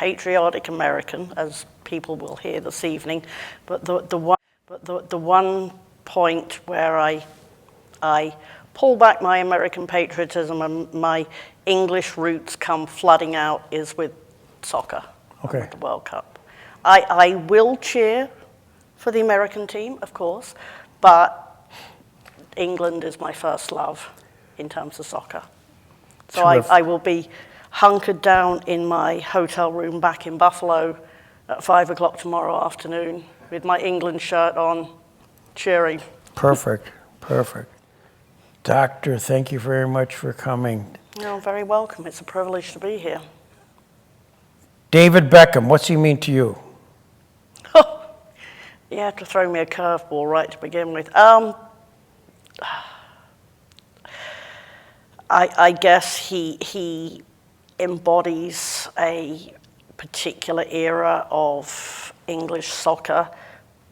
patriotic American, as people will hear this evening, but the one point where I pull back my American patriotism and my English roots come flooding out is with soccer. Okay. With the World Cup. I will cheer for the American team, of course, but England is my first love in terms of soccer. So I will be hunkered down in my hotel room back in Buffalo at 5 o'clock tomorrow afternoon with my England shirt on, cheering. Perfect, perfect. Doctor, thank you very much for coming. You're very welcome. It's a privilege to be here. David Beckham, what's he mean to you? You have to throw me a curveball right to begin with. I guess he embodies a particular era of English soccer,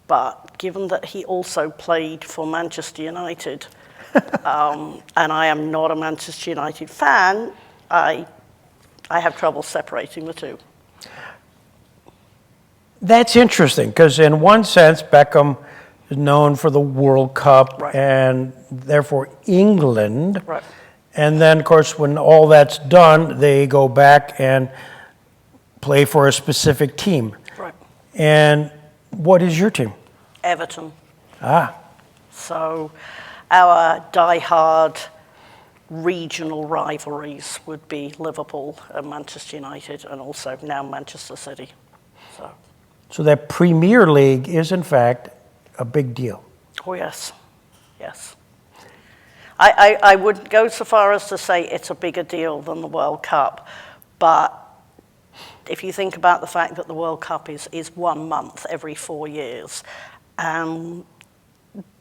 but given that he also played for Manchester United, and I am not a Manchester United fan, I have trouble separating the two. That's interesting, because in one sense, Beckham is known for the World Cup, right, and therefore England. Right. And then, of course, when all that's done, they go back and play for a specific team. Right. And what is your team? Everton. Ah. So our die-hard regional rivalries would be Liverpool and Manchester United, and also now Manchester City. So that Premier League is, in fact, a big deal. Oh, yes. Yes. I would go so far as to say it's a bigger deal than the World Cup, but if you think about the fact that the World Cup is 1 month every 4 years,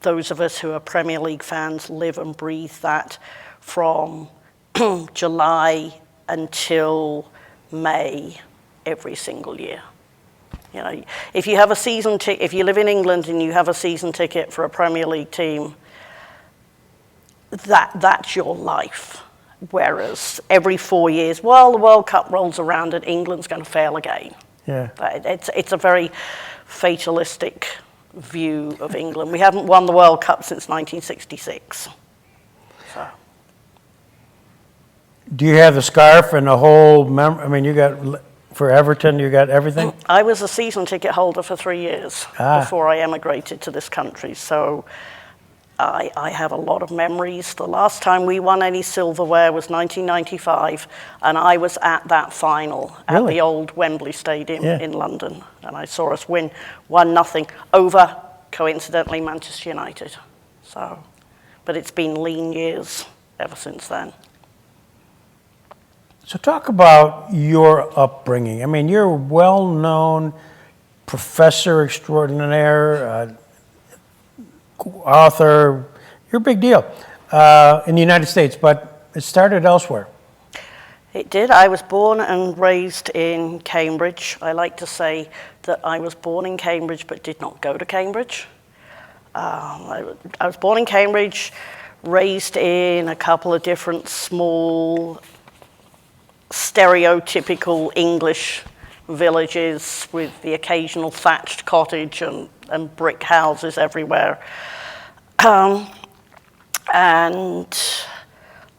those of us who are Premier League fans live and breathe that from July until May every single year. You know, if you have a season if you live in England and you have a season ticket for a Premier League team, that's your life. Whereas every 4 years, well, the World Cup rolls around and England's going to fail again. Yeah. It's a very fatalistic view of England. We haven't won the World Cup since 1966. So. Do you have the scarf and the whole I mean, you got, for Everton, you got everything? I was a season ticket holder for 3 years before I emigrated to this country. So I have a lot of memories. The last time we won any silverware was 1995, and I was at that final at the old Wembley Stadium in London, and I saw us win 1-0 over, coincidentally, Manchester United. So, but it's been lean years ever since then. So talk about your upbringing. I mean, you're a well-known professor extraordinaire, author. You're a big deal in the United States, but it started elsewhere. It did. I was born and raised in Cambridge. I like to say that I was born in Cambridge but did not go to Cambridge. I was born in Cambridge, raised in a couple of different small, stereotypical English villages with the occasional thatched cottage and brick houses everywhere. And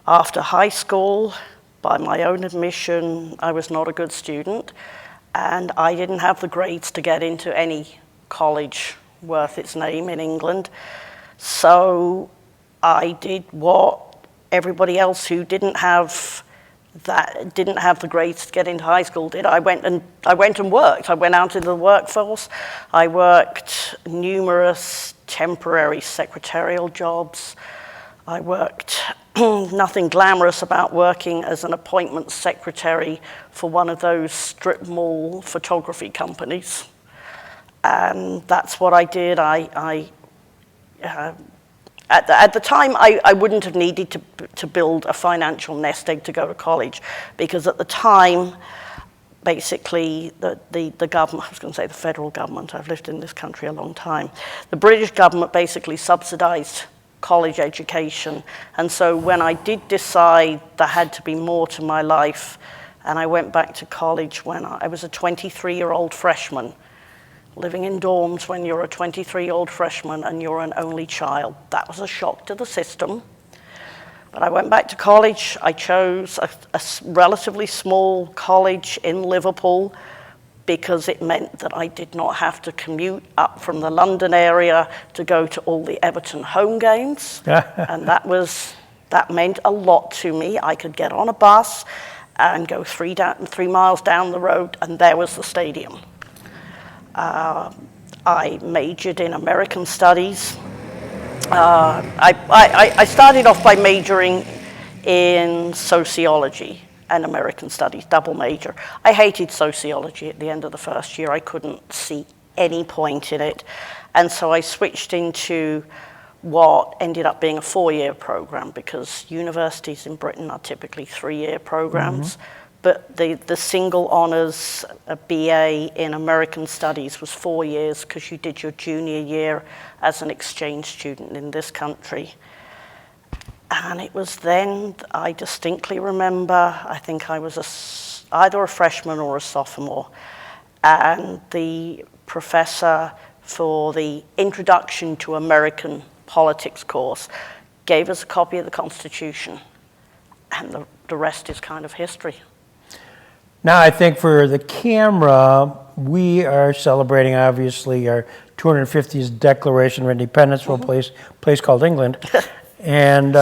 after high school, by my own admission, I was not a good student, and I didn't have the grades to get into any college worth its name in England. So I did what everybody else who didn't have the grades to get into high school did. I went and worked. I went out into the workforce. I worked numerous temporary secretarial jobs. I worked nothing glamorous about working as an appointment secretary for one of those strip mall photography companies. And that's what I did. At the time, I wouldn't have needed to build a financial nest egg to go to college, because at the time, basically, the government, I was going to say the federal government, I've lived in this country a long time, the British government basically subsidized college education. And so when I did decide there had to be more to my life And I went back to college when I was a 23-year-old freshman. Living in dorms when you're a 23-year-old freshman and you're an only child, that was a shock to the system. But I went back to college. I chose a relatively small college in Liverpool because it meant that I did not have to commute up from the London area to go to all the Everton home games. And that meant a lot to me. I could get on a bus and go 3 miles down the road, and there was the stadium. I majored in American studies. I started off by majoring in sociology and American studies, double major. I hated sociology at the end of the first year. I couldn't see any point in it. And so I switched into what ended up being a 4-year program, because universities in Britain are typically 3-year programs. But the single honors, a BA in American studies, was 4 years because you did your junior year as an exchange student in this country. And it was then, I distinctly remember, I think I was either a freshman or a sophomore, and the professor for the Introduction to American Politics course gave us a copy of the Constitution, and the rest is kind of history. Now, I think for the camera, we are celebrating, obviously, our 250th Declaration of Independence from a place called England. And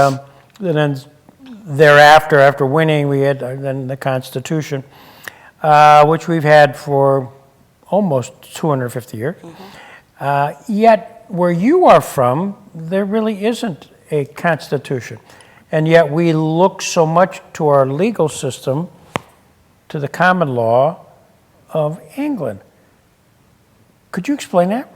then thereafter, after winning, we had then the Constitution, which we've had for almost 250 years. Yet, where you are from, there really isn't a Constitution. And yet we look so much to our legal system, to the common law of England. Could you explain that?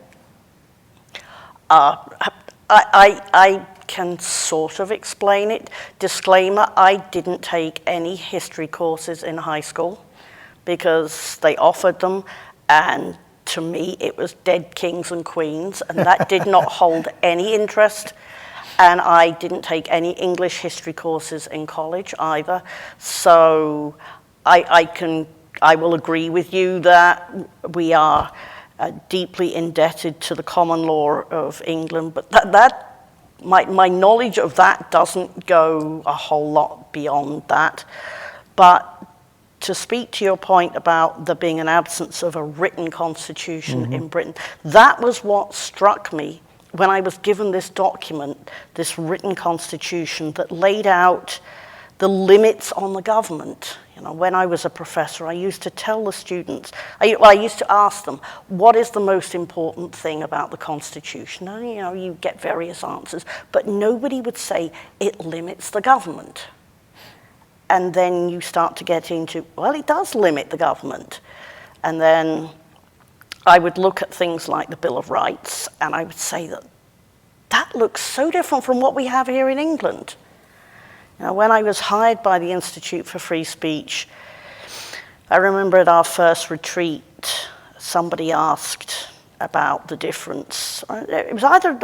I can sort of explain it. Disclaimer, I didn't take any history courses in high school because they offered them, and to me it was dead kings and queens, and that did not hold any interest. And I didn't take any English history courses in college either. So I will agree with you that we are deeply indebted to the common law of England, but my knowledge of that doesn't go a whole lot beyond that. But to speak to your point about there being an absence of a written constitution in Britain, that was what struck me when I was given this document, this written constitution that laid out the limits on the government. You know, when I was a professor, I used to tell the students, I used to ask them, what is the most important thing about the Constitution? And, you know, you get various answers, but nobody would say it limits the government. And then you start to get into, well, it does limit the government. And then I would look at things like the Bill of Rights, and I would say that looks so different from what we have here in England. Now, when I was hired by the Institute for Free Speech, I remember at our first retreat, somebody asked about the difference. It was either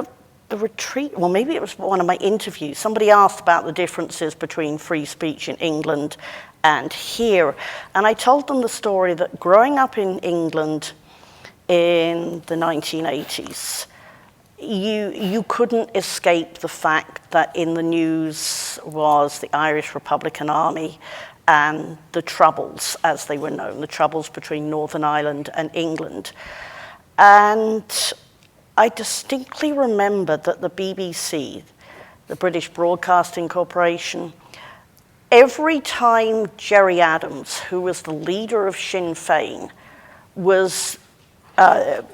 the retreat, or maybe it was one of my interviews. Somebody asked about the differences between free speech in England and here. And I told them the story that growing up in England in the 1980s, you couldn't escape the fact that in the news was the Irish Republican Army and the Troubles, as they were known, the Troubles between Northern Ireland and England. And I distinctly remember that the BBC, the British Broadcasting Corporation, every time Gerry Adams, who was the leader of Sinn Féin, was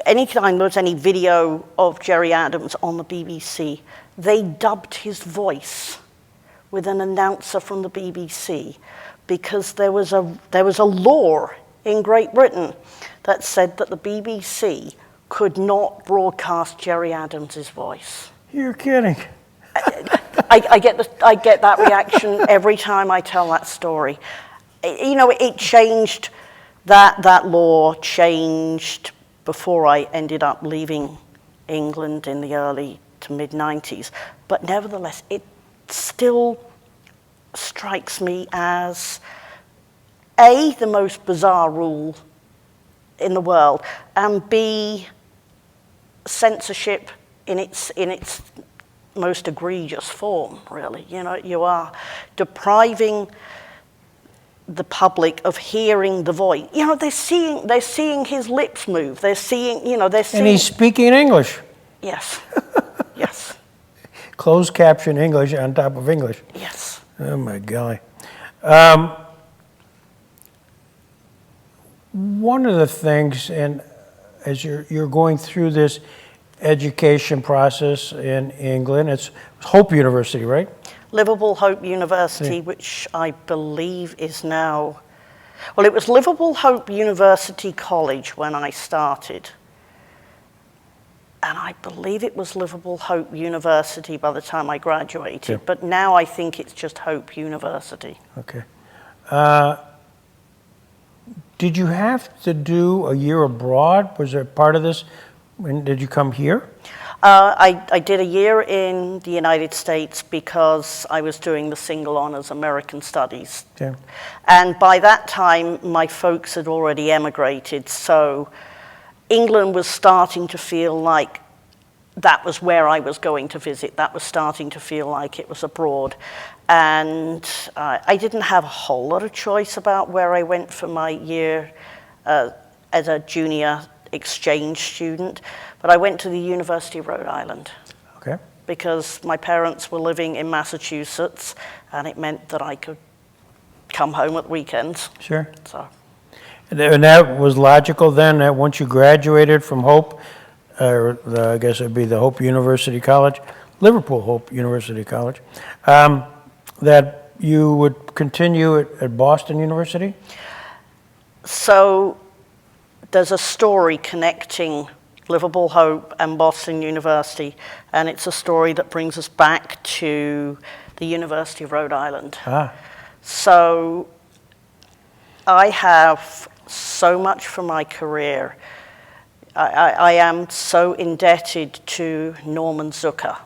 anytime there was any video of Gerry Adams on the BBC, they dubbed his voice with an announcer from the BBC, because there was a law in Great Britain that said that the BBC could not broadcast Gerry Adams's voice. You're kidding. I get that reaction every time I tell that story. You know, it changed. That law changed before I ended up leaving England in the early to mid-90s. But nevertheless, it still strikes me as A, the most bizarre rule in the world, and B, censorship in its most egregious form, really. You know, you are depriving the public of hearing the voice. You know, they're seeing his lips move. They're seeing, you know, they're seeing. And he's speaking English. Yes. Yes. Closed caption English on top of English. Yes. Oh my golly. One of the things, and as you're going through this education process in England, it's Hope University, right? Liverpool Hope University, which I believe is now, well, it was Liverpool Hope University College when I started. And I believe it was Liverpool Hope University by the time I graduated. Yeah. But now I think it's just Hope University. Okay. Did you have to do a year abroad? Was there part of this? When did you come here? I did a year in the United States because I was doing the single honors American Studies. Yeah. And by that time, my folks had already emigrated, so England was starting to feel like that was where I was going to visit. That was starting to feel like it was abroad. And I didn't have a whole lot of choice about where I went for my year as a junior exchange student, but I went to the University of Rhode Island. Okay. Because my parents were living in Massachusetts, and it meant that I could come home at weekends. Sure. So. And that was logical then, that once you graduated from Hope, I guess it'd be the Hope University College, Liverpool Hope University College, that you would continue at Boston University? So there's a story connecting Liverpool Hope and Boston University, and it's a story that brings us back to the University of Rhode Island. Ah. So I have so much for my career. I am so indebted to Norman Zucker.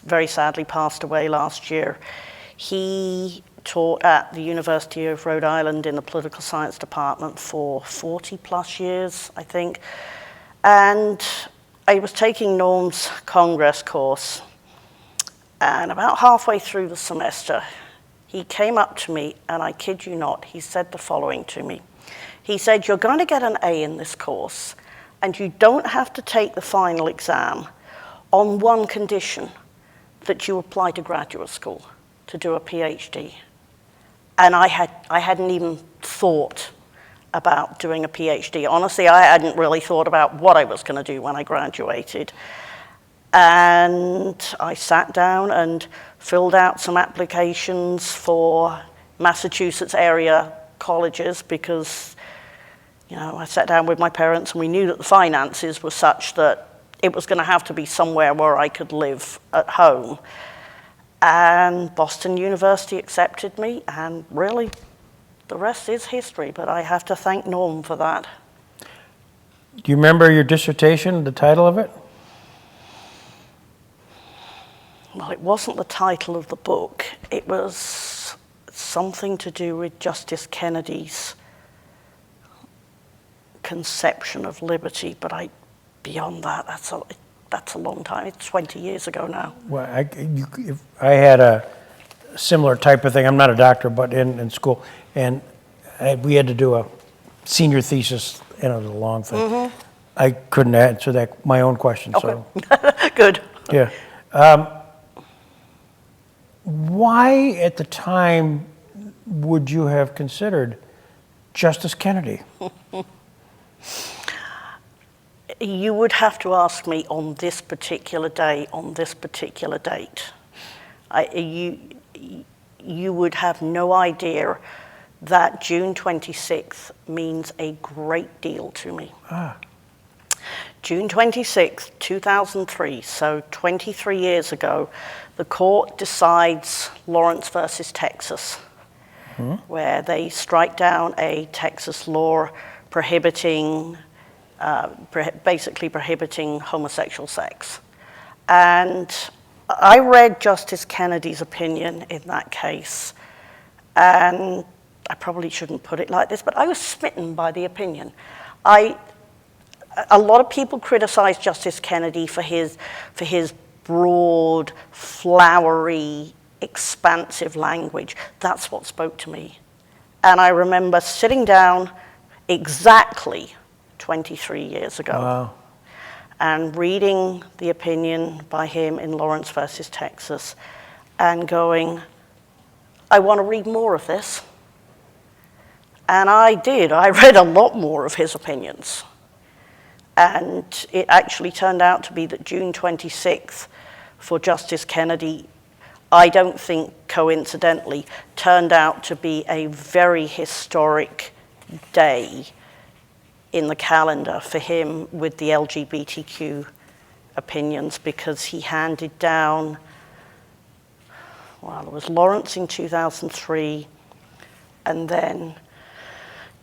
Very sadly passed away last year. He taught at the University of Rhode Island in the political science department for 40 plus years, I think. And I was taking Norm's Congress course, and about halfway through the semester, he came up to me, and I kid you not, he said the following to me. He said, "You're going to get an A in this course, and you don't have to take the final exam on one condition, that you apply to graduate school to do a PhD." And I hadn't even thought about doing a PhD. Honestly, I hadn't really thought about what I was going to do when I graduated. And I sat down and filled out some applications for Massachusetts area colleges because, you know, I sat down with my parents and we knew that the finances were such that it was going to have to be somewhere where I could live at home. And Boston University accepted me, and really, the rest is history, but I have to thank Norm for that. Do you remember your dissertation, the title of it? Well, it wasn't the title of the book. It was something to do with Justice Kennedy's conception of liberty, but beyond that, that's a long time. It's 20 years ago now. Well, I had a similar type of thing. I'm not a doctor, but in school, and we had to do a senior thesis, and it was a long thing. Mm-hmm. I couldn't answer that, my own question. Okay. So Good. Yeah. Why at the time would you have considered Justice Kennedy? You would have to ask me on this particular day, on this particular date. You would have no idea that June 26th means a great deal to me. Ah. June 26th, 2003, so 23 years ago, the court decides Lawrence versus Texas, where they strike down a Texas law prohibiting, basically prohibiting homosexual sex. And I read Justice Kennedy's opinion in that case, and I probably shouldn't put it like this, but I was smitten by the opinion. A lot of people criticize Justice Kennedy for his broad, flowery, expansive language. That's what spoke to me. And I remember sitting down exactly 23 years ago. Wow. And reading the opinion by him in Lawrence versus Texas and going, I want to read more of this. And I did. I read a lot more of his opinions. And it actually turned out to be that June 26th for Justice Kennedy, I don't think coincidentally, turned out to be a very historic day in the calendar for him with the LGBTQ opinions, because he handed down, well, it was Lawrence in 2003, and then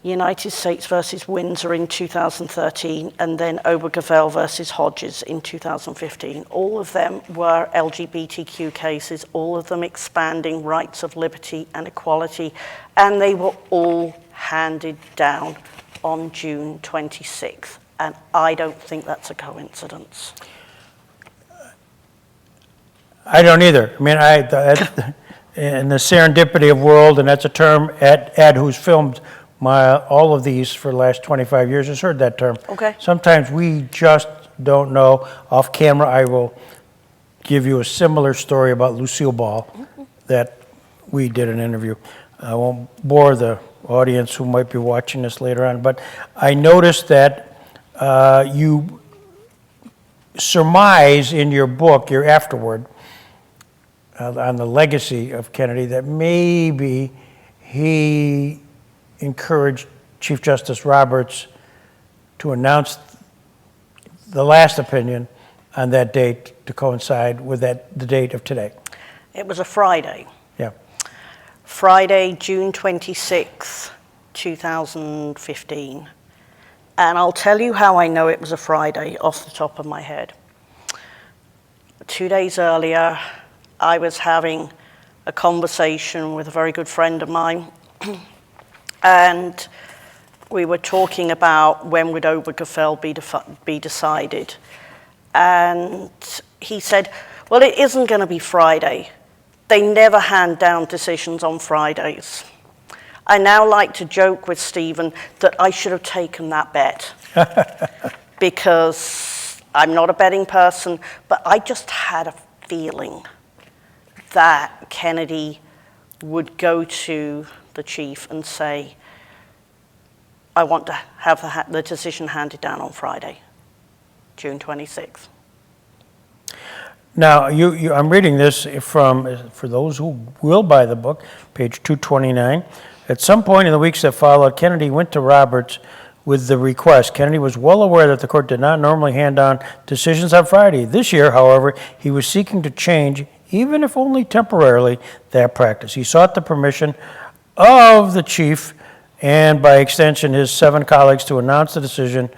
United States versus Windsor in 2013, and then Obergefell versus Hodges in 2015. All of them were LGBTQ cases, all of them expanding rights of liberty and equality, and they were all handed down on June 26th. And I don't think that's a coincidence. I don't either. I mean, in the serendipity of world, and that's a term Ed, who's filmed all of these for the last 25 years, has heard that term. Okay. Sometimes we just don't know. Off camera, I will give you a similar story about Lucille Ball that we did an interview. I won't bore the audience who might be watching this later on, but I noticed that you surmise in your book, your afterword, on the legacy of Kennedy, that maybe he encouraged Chief Justice Roberts to announce the last opinion on that date to coincide with the date of today. It was a Friday. Yeah. Friday, June 26th, 2015. And I'll tell you how I know it was a Friday off the top of my head. 2 days earlier, I was having a conversation with a very good friend of mine, and we were talking about when would Obergefell be decided. And he said, well, it isn't going to be Friday. They never hand down decisions on Fridays. I now like to joke with Stephen that I should have taken that bet because I'm not a betting person, but I just had a feeling that Kennedy would go to the chief and say, I want to have the decision handed down on Friday, June 26th. Now, I'm reading this from, for those who will buy the book, page 229. At some point in the weeks that followed, Kennedy went to Roberts with the request. Kennedy was well aware that the court did not normally hand down decisions on Friday. This year, however, he was seeking to change, even if only temporarily, that practice. He sought the permission of the chief and, by extension, his 7 colleagues to announce the decision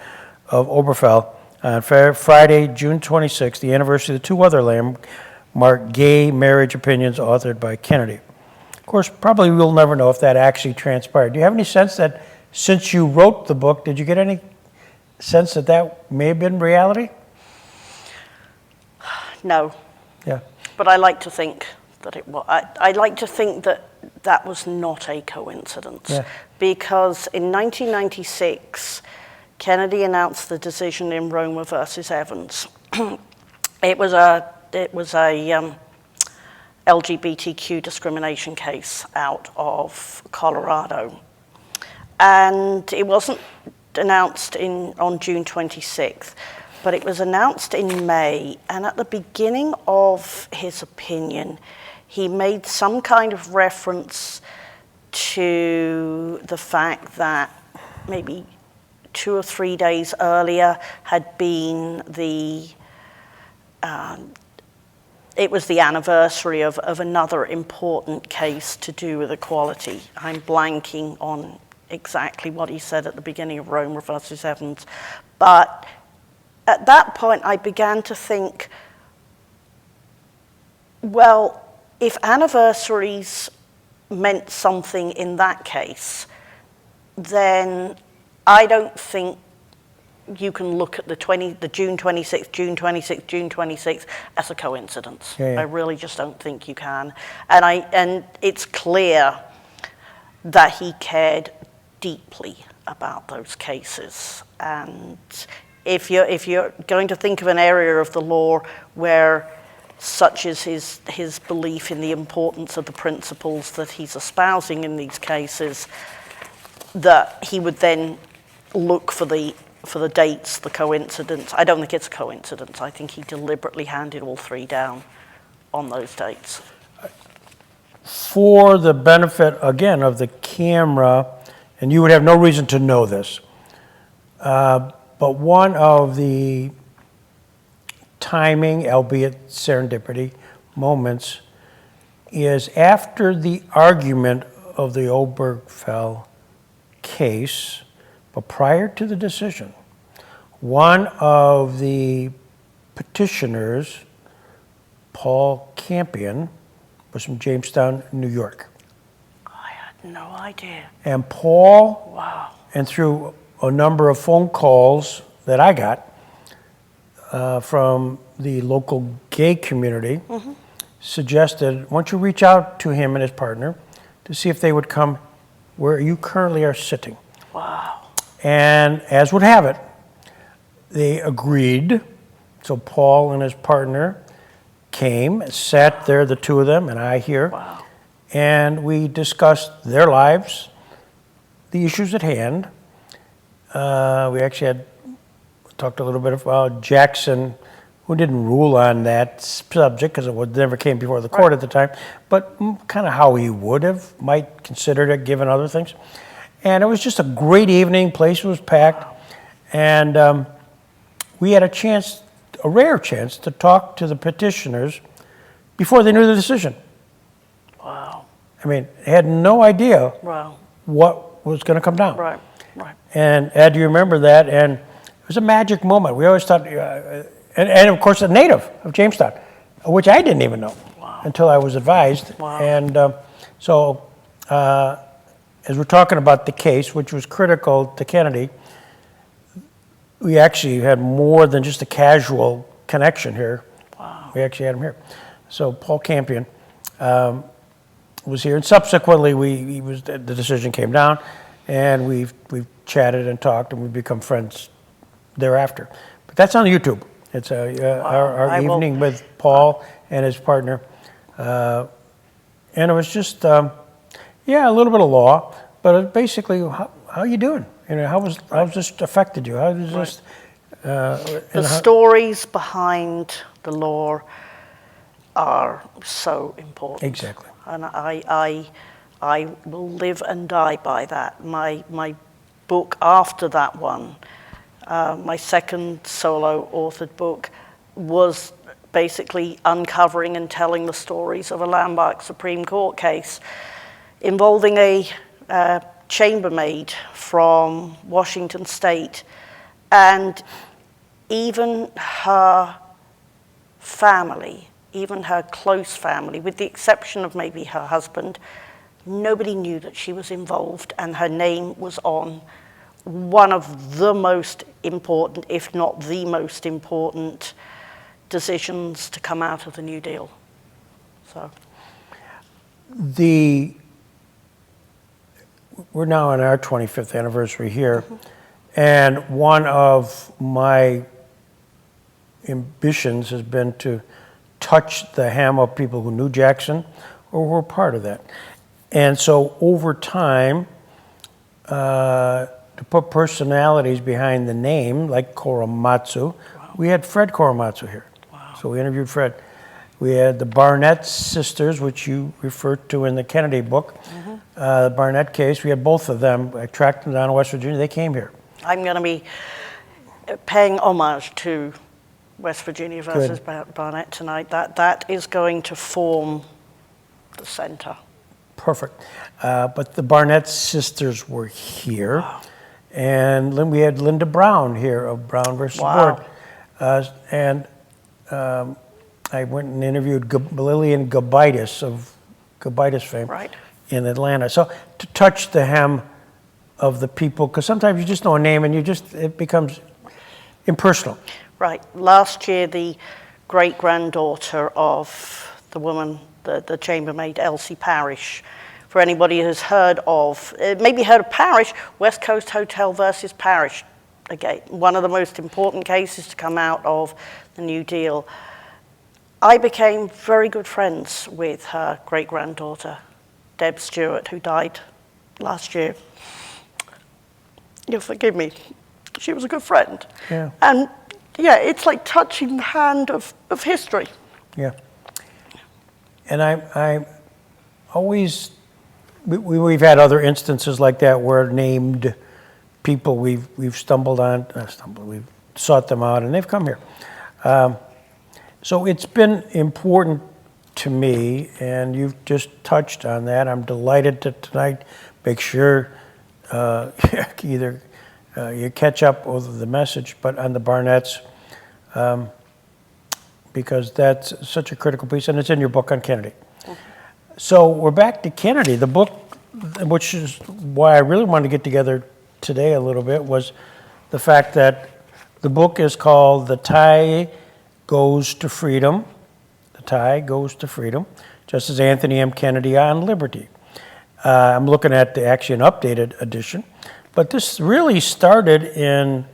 of Obergefell on Friday, June 26th, the anniversary of the 2 other landmark gay marriage opinions authored by Kennedy. Of course, probably we'll never know if that actually transpired. Do you have any sense that since you wrote the book, did you get any sense that that may have been reality? No. Yeah. But I like to think that it was. I like to think that that was not a coincidence. Yeah. Because in 1996, Kennedy announced the decision in Roma versus Evans. It was a LGBTQ discrimination case out of Colorado. And it wasn't announced on June 26th, but it was announced in May. And at the beginning of his opinion, he made some kind of reference to the fact that maybe 2 or 3 days earlier had been it was the anniversary of another important case to do with equality. I'm blanking on exactly what he said at the beginning of Roma versus Evans. But at that point, I began to think, well, if anniversaries meant something in that case, then I don't think you can look at the June 26th, June 26th, June 26th as a coincidence. Yeah, yeah. I really just don't think you can. And it's clear that he cared deeply about those cases. And if you're going to think of an area of the law where such is his belief in the importance of the principles that he's espousing in these cases, that he would then look for the dates, the coincidence. I don't think it's a coincidence. I think he deliberately handed all three down on those dates. For the benefit, again, of the camera, and you would have no reason to know this, but one of the timing, albeit serendipity, moments is after the argument of the Obergefell case, but prior to the decision, one of the petitioners, Paul Campion, was from Jamestown, New York. I had no idea. And Paul, Wow. and through a number of phone calls that I got from the local gay community, suggested, why don't you reach out to him and his partner to see if they would come where you currently are sitting. Wow. And as would have it, they agreed. So Paul and his partner came, sat there, the two of them, and I here. Wow. And we discussed their lives, the issues at hand. We actually talked a little bit about Jackson, who didn't rule on that subject because it never came before the court at the time, but kind of how he would have, might considered it given other things. And it was just a great evening. Place was packed. And we had a rare chance to talk to the petitioners before they knew the decision. Wow. I mean, they had no idea Wow. what was going to come down. Right. And Ed, you remember that? And it was a magic moment. We always thought, and of course, a native of Jamestown, which I didn't even know until I was advised. Wow. And so, as we're talking about the case, which was critical to Kennedy, we actually had more than just a casual connection here. Wow. We actually had him here. So Paul Campion was here, and subsequently the decision came down, and we've chatted and talked, and we've become friends thereafter. But that's on YouTube. It's our evening with Paul and his partner, and it was just a little bit of law, but basically how you doing? You know, how's this affected you? How does this? The stories behind the law are so important. Exactly. And I will live and die by that. My book after that one, my second solo authored book, was basically uncovering and telling the stories of a landmark Supreme Court case involving a chambermaid from Washington State, and even her family, even her close family, with the exception of maybe her husband, nobody knew that she was involved, and her name was on one of the most important, if not the most important, decisions to come out of the New Deal. So we're now on our 25th anniversary here, and one of my ambitions has been to touch the hem of people who knew Jackson or were part of that. And so over time, to put personalities behind the name, like Korematsu, we had Fred Korematsu here. Wow. So we interviewed Fred. We had the Barnett sisters, which you referred to in the Kennedy book, the Barnett case. We had both of them. I tracked them down to West Virginia. They came here. I'm going to be paying homage to West Virginia versus Barnett tonight. That is going to form the center. Perfect. But the Barnett sisters were here. Wow. And then we had Linda Brown here of Brown versus Wow. Board. And I went and interviewed Lillian Gabaitis of Gabaitis fame. Right. in Atlanta. So to touch the hem of the people, because sometimes you just know a name and it becomes impersonal. Right. Last year, the great-granddaughter of the woman, the chambermaid, Elsie Parrish. For anybody who's heard of, maybe heard of Parrish, West Coast Hotel versus Parrish. Again, one of the most important cases to come out of the New Deal. I became very good friends with her great-granddaughter, Deb Stewart, who died last year. You'll forgive me. She was a good friend. Yeah. And yeah, it's like touching the hand of history. Yeah. And I always, we've had other instances like that where named people we've stumbled on, we've sought them out, and they've come here. So it's been important to me, and you've just touched on that. I'm delighted to tonight make sure either you catch up with the message, but on the Barnetts, because that's such a critical piece, and it's in your book on Kennedy. Mm-hmm. So we're back to Kennedy. The book, which is why I really wanted to get together today a little bit, was the fact that the book is called The Tie Goes to Freedom. The Tie Goes to Freedom, just as Anthony M. Kennedy on Liberty. I'm looking at actually an updated edition, but this really started in,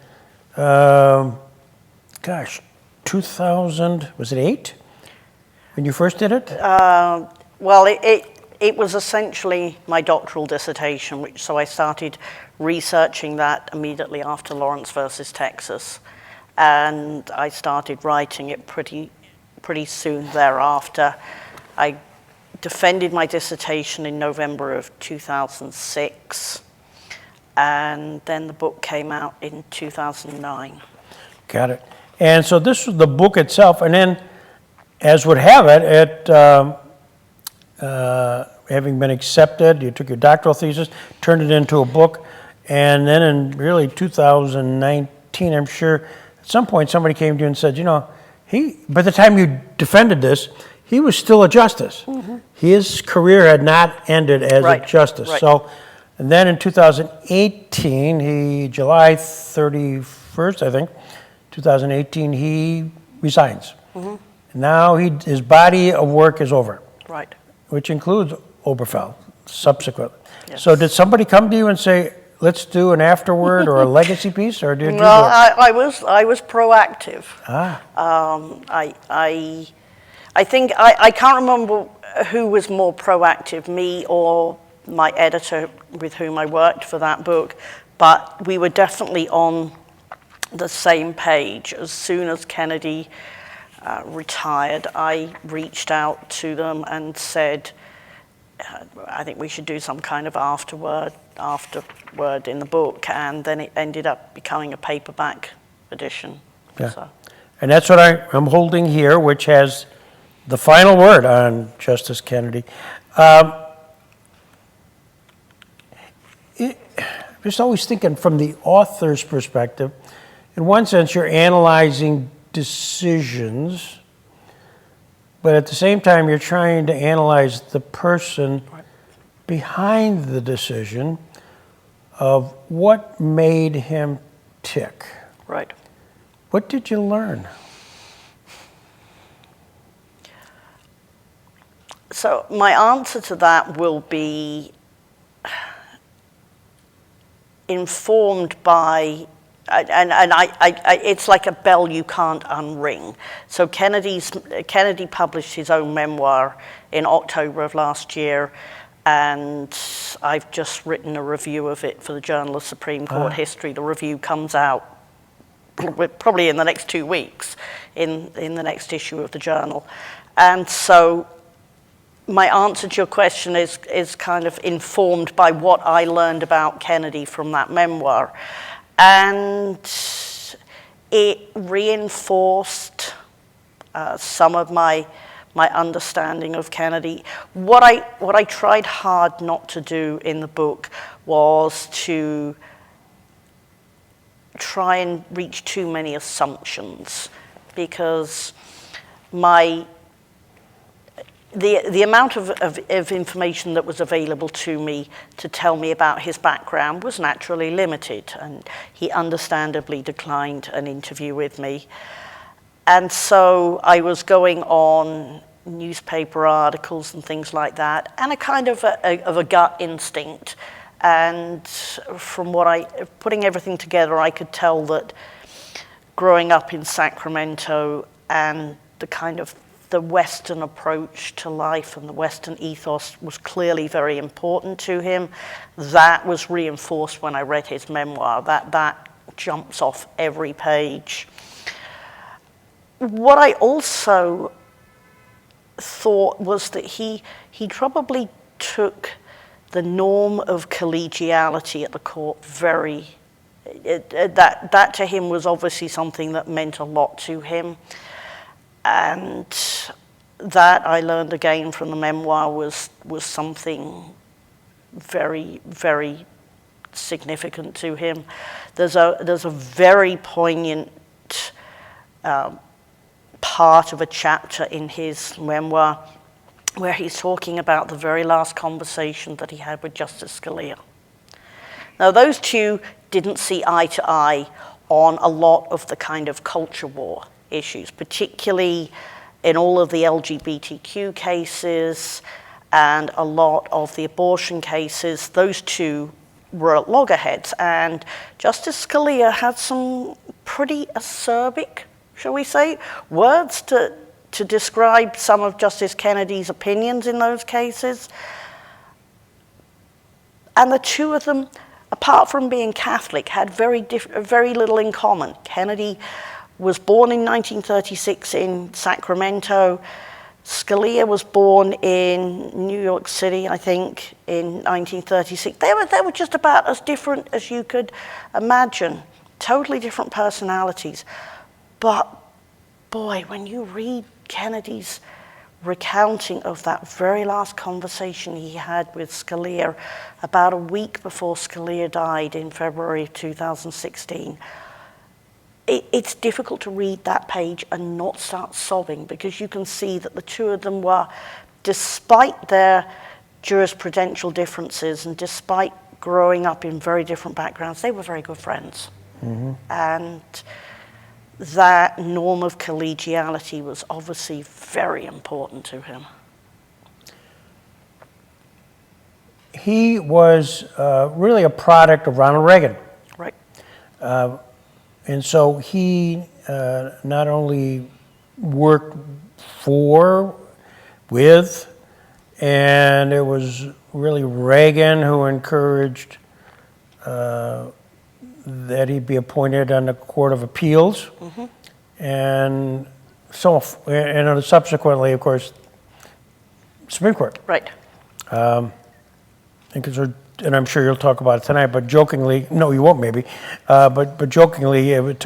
2000, was it 8? When you first did it? Well, it was essentially my doctoral dissertation, so I started researching that immediately after Lawrence versus Texas, and I started writing it pretty soon thereafter. I defended my dissertation in November of 2006, and then the book came out in 2009. Got it. And so this was the book itself, and then, as would have it, having been accepted, you took your doctoral thesis, turned it into a book, and then in really 2019, I'm sure, at some point somebody came to you and said, by the time you defended this, he was still a justice. Mm-hmm. His career had not ended as a justice. Right. So, and then in 2018, July 31st, I think, 2018, he resigns. Mm-hmm. Now his body of work is over. Right. Which includes Oberfeld, subsequently. Yes. So did somebody come to you and say, let's do an afterword or a legacy piece, or did you do it? I was proactive. I think I can't remember who was more proactive, me or my editor with whom I worked for that book, but we were definitely on the same page. As soon as Kennedy retired, I reached out to them and said, I think we should do some kind of afterword in the book, and then it ended up becoming a paperback edition. Yeah. So. And that's what I'm holding here, which has the final word on Justice Kennedy. Just always thinking from the author's perspective, in one sense you're analyzing decisions, but at the same time you're trying to analyze the person behind the decision of what made him tick. Right. What did you learn? So my answer to that will be informed by, it's like a bell you can't unring. So Kennedy published his own memoir in October of last year, and I've just written a review of it for the Journal of Supreme Court History. The review comes out probably in the next 2 weeks in the next issue of the Journal. And so my answer to your question is kind of informed by what I learned about Kennedy from that memoir. And it reinforced some of my understanding of Kennedy. What I tried hard not to do in the book was to try and reach too many assumptions, because the amount of information that was available to me to tell me about his background was naturally limited, and he understandably declined an interview with me. And so I was going on newspaper articles and things like that, and a kind of a gut instinct. And from putting everything together, I could tell that growing up in Sacramento and the Western approach to life and the Western ethos was clearly very important to him. That was reinforced when I read his memoir. That jumps off every page. What I also thought was that he probably took the norm of collegiality at the court that to him was obviously something that meant a lot to him. And that, I learned again from the memoir, was something very, very significant to him. There's a very poignant part of a chapter in his memoir where he's talking about the very last conversation that he had with Justice Scalia. Now, those two didn't see eye to eye on a lot of the kind of culture war issues, particularly in all of the LGBTQ cases and a lot of the abortion cases. Those two were at loggerheads, and Justice Scalia had some pretty acerbic, shall we say, words to describe some of Justice Kennedy's opinions in those cases. And the two of them, apart from being Catholic, had very little in common. Kennedy was born in 1936 in Sacramento. Scalia was born in New York City, I think, in 1936. They were just about as different as you could imagine. Totally different personalities. But boy, when you read Kennedy's recounting of that very last conversation he had with Scalia about a week before Scalia died in February of 2016, it's difficult to read that page and not start sobbing, because you can see that the two of them were, despite their jurisprudential differences and despite growing up in very different backgrounds, they were very good friends. Mm-hmm. And that norm of collegiality was obviously very important to him. He was really a product of Ronald Reagan. Right. And so he not only worked with, and it was really Reagan who encouraged that he be appointed on the Court of Appeals, mm-hmm. and subsequently, of course, Supreme Court. Right. And I'm sure you'll talk about it tonight, but jokingly, no, you won't maybe, but jokingly, it was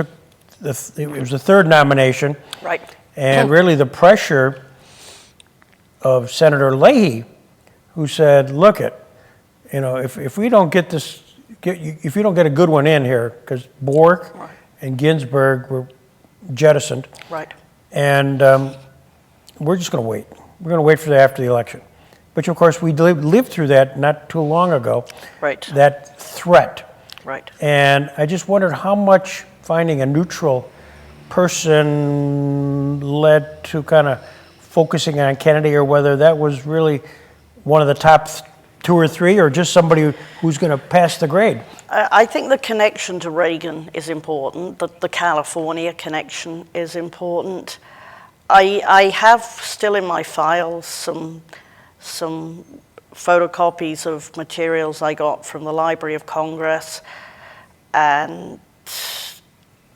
the third nomination. Right. And really the pressure of Senator Leahy, who said, look if we don't get this, if you don't get a good one in here, because Bork right. and Ginsburg were jettisoned. Right. And we're just going to wait. We're going to wait for after the election. Which, of course, we lived through that not too long ago. Right. That threat. Right. And I just wondered how much finding a neutral person led to kind of focusing on Kennedy, or whether that was really one of the top two or three, or just somebody who's going to pass the grade. I think the connection to Reagan is important. The California connection is important. I have still in my files some photocopies of materials I got from the Library of Congress and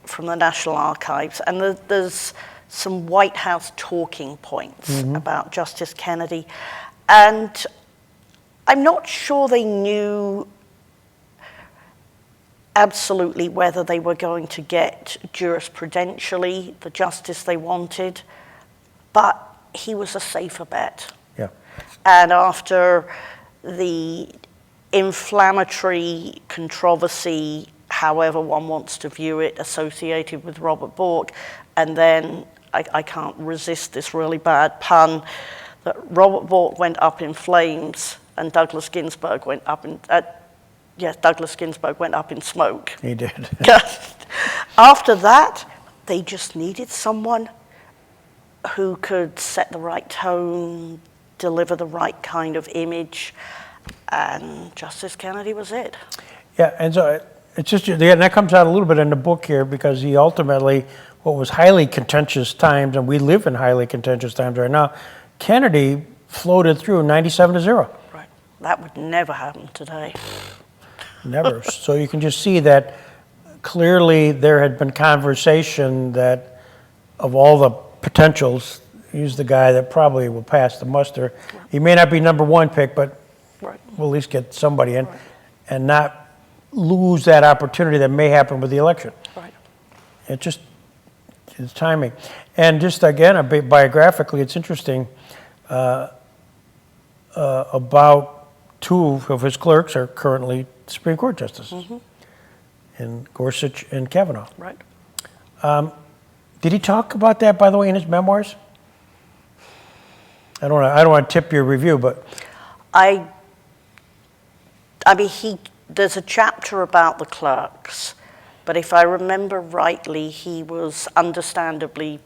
from the National Archives. And there's some White House talking points mm-hmm. about Justice Kennedy. And I'm not sure they knew absolutely whether they were going to get jurisprudentially the justice they wanted, but he was a safer bet. Yeah. And after the inflammatory controversy, however one wants to view it, associated with Robert Bork, and then I can't resist this really bad pun, that Robert Bork went up in flames and Douglas Ginsburg went up in, Douglas Ginsburg went up in smoke. He did. After that, they just needed someone who could set the right tone, deliver the right kind of image, and Justice Kennedy was it. Yeah, and so it's just, and that comes out a little bit in the book here, because he ultimately, what was highly contentious times, and we live in highly contentious times right now, Kennedy floated through 97-0. Right. That would never happen today. Never. So you can just see that clearly there had been conversation that of all the potentials, he's the guy that probably will pass the muster. Right. He may not be number one pick, but right. we'll at least get somebody in, right, and not lose that opportunity that may happen with the election. Right. It's timing. And just again, biographically, it's interesting, about two of his clerks are currently Supreme Court justices, and Gorsuch and Kavanaugh. Right. Did he talk about that, by the way, in his memoirs? I don't want to tip your review, but I mean, there's a chapter about the clerks, but if I remember rightly, he was understandably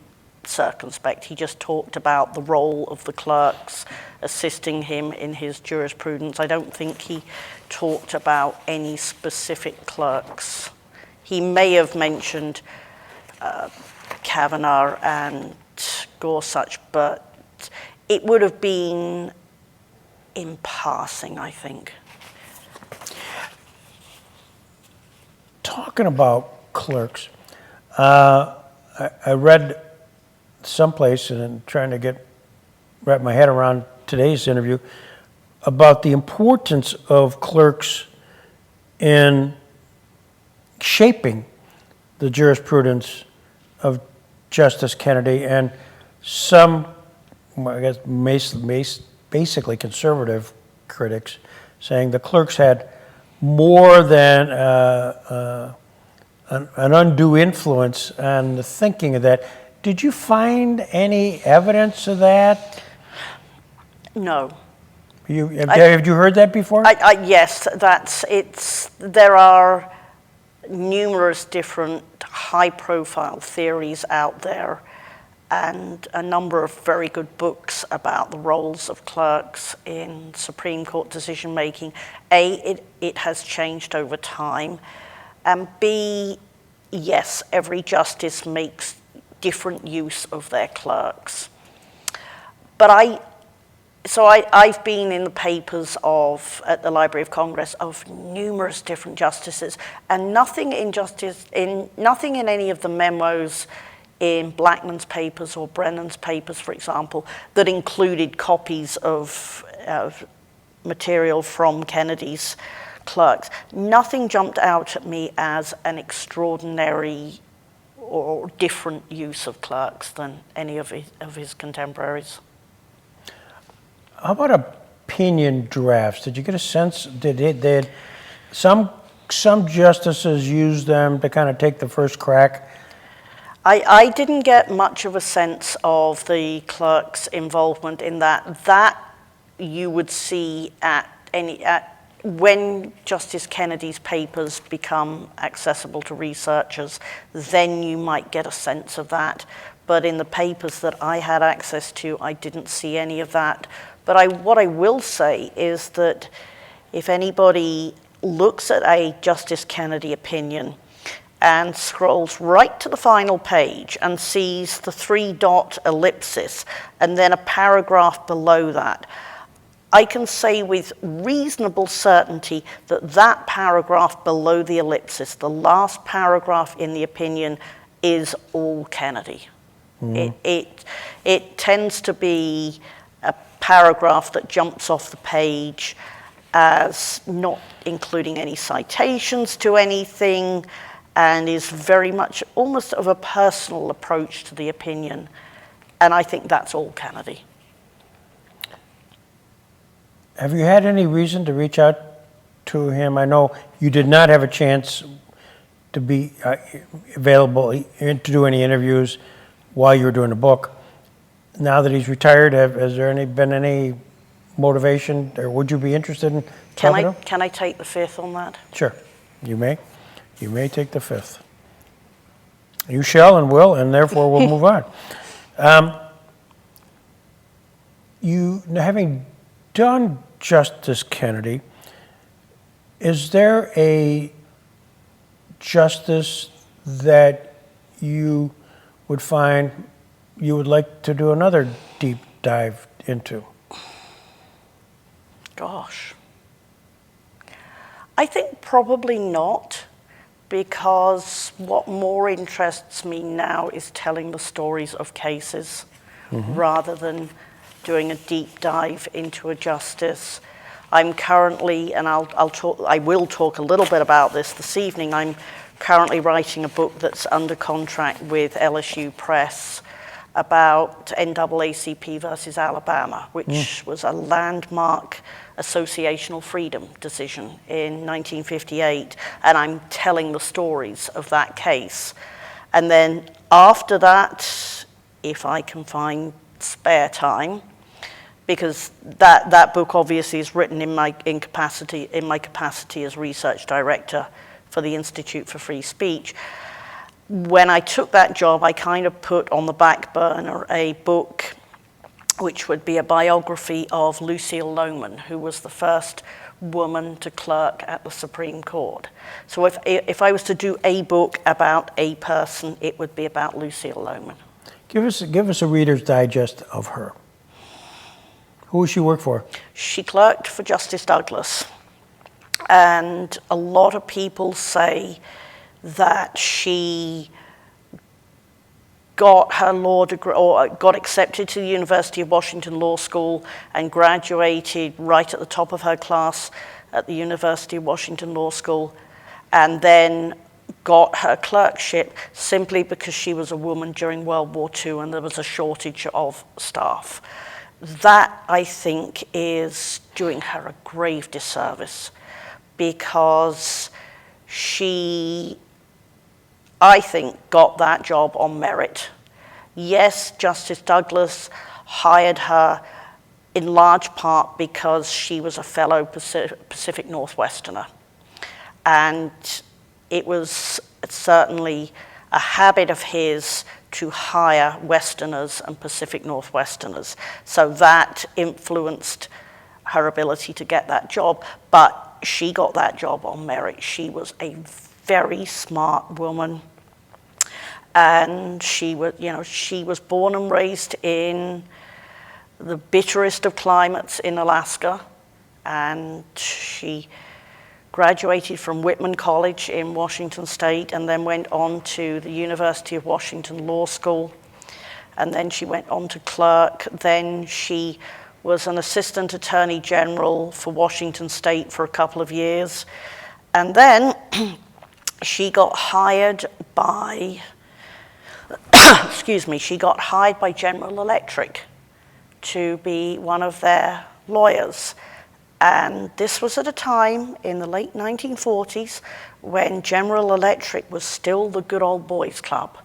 circumspect. He just talked about the role of the clerks assisting him in his jurisprudence. I don't think he talked about any specific clerks. He may have mentioned Kavanaugh and Gorsuch, but it would have been in passing, I think. Talking about clerks, I read someplace, and I'm trying to wrap my head around today's interview, about the importance of clerks in shaping the jurisprudence of Justice Kennedy, and some, I guess, basically conservative critics saying the clerks had more than an undue influence on the thinking of that. Did you find any evidence of that? No. Have you heard that before? Yes, there are numerous different high-profile theories out there, and a number of very good books about the roles of clerks in Supreme Court decision-making. A, it has changed over time, and B, yes, every justice makes different use of their clerks. But I've been in the papers at the Library of Congress of numerous different justices, and nothing in any of the memos in Blackmun's papers or Brennan's papers, for example, that included copies of material from Kennedy's clerks. Nothing jumped out at me as an extraordinary or different use of clerks than any of his contemporaries. How about opinion drafts? Did you get a sense, did some justices use them to kind of take the first crack? I didn't get much of a sense of the clerk's involvement in that. That you would see when Justice Kennedy's papers become accessible to researchers, then you might get a sense of that. But in the papers that I had access to, I didn't see any of that. But what I will say is that if anybody looks at a Justice Kennedy opinion and scrolls right to the final page and sees the 3-dot ellipsis and then a paragraph below that, I can say with reasonable certainty that that paragraph below the ellipsis, the last paragraph in the opinion, is all Kennedy. It tends to be a paragraph that jumps off the page as not including any citations to anything, and is very much almost of a personal approach to the opinion. And I think that's all Kennedy. Have you had any reason to reach out to him? I know you did not have a chance to be available to do any interviews while you were doing the book. now that he's retired, has there been any motivation, or would you be interested in talking to him? Can I take the fifth on that? Sure, you may. You may take the fifth. You shall and will, and therefore we'll move on. You, having done Justice Kennedy, is there a justice that you would find you would like to do another deep dive into? Gosh. I think probably not, because what more interests me now is telling the stories of cases rather than doing a deep dive into a justice. I'm currently, and I will talk a little bit about this evening, I'm currently writing a book that's under contract with LSU Press about NAACP versus Alabama, which was a landmark associational freedom decision in 1958, and I'm telling the stories of that case. And then after that, if I can find spare time, because that book obviously is written in my capacity as research director for the Institute for Free Speech. When I took that job, I kind of put on the back burner a book which would be a biography of Lucille Lohman, who was the first woman to clerk at the Supreme Court. So if I was to do a book about a person, it would be about Lucille Lohman. Give us a Reader's Digest of her. Who does she work for? She clerked for Justice Douglas. And a lot of people say that she got her law degree, or got accepted to the University of Washington Law School and graduated right at the top of her class at the University of Washington Law School, and then got her clerkship simply because she was a woman during World War II and there was a shortage of staff. That, I think, is doing her a grave disservice, because she, I think, got that job on merit. Yes, Justice Douglas hired her in large part because she was a fellow Pacific Northwesterner. And it was certainly a habit of his to hire Westerners and Pacific Northwesterners. So that influenced her ability to get that job, but she got that job on merit. She was a very smart woman, and she was born and raised in the bitterest of climates in Alaska, and she graduated from Whitman College in Washington State and then went on to the University of Washington Law School, and then she went on to clerk. Then she was an assistant attorney general for Washington State for a couple of years, and then she got hired by she got hired by General Electric to be one of their lawyers. And this was at a time in the late 1940s when General Electric was still the good old boys club.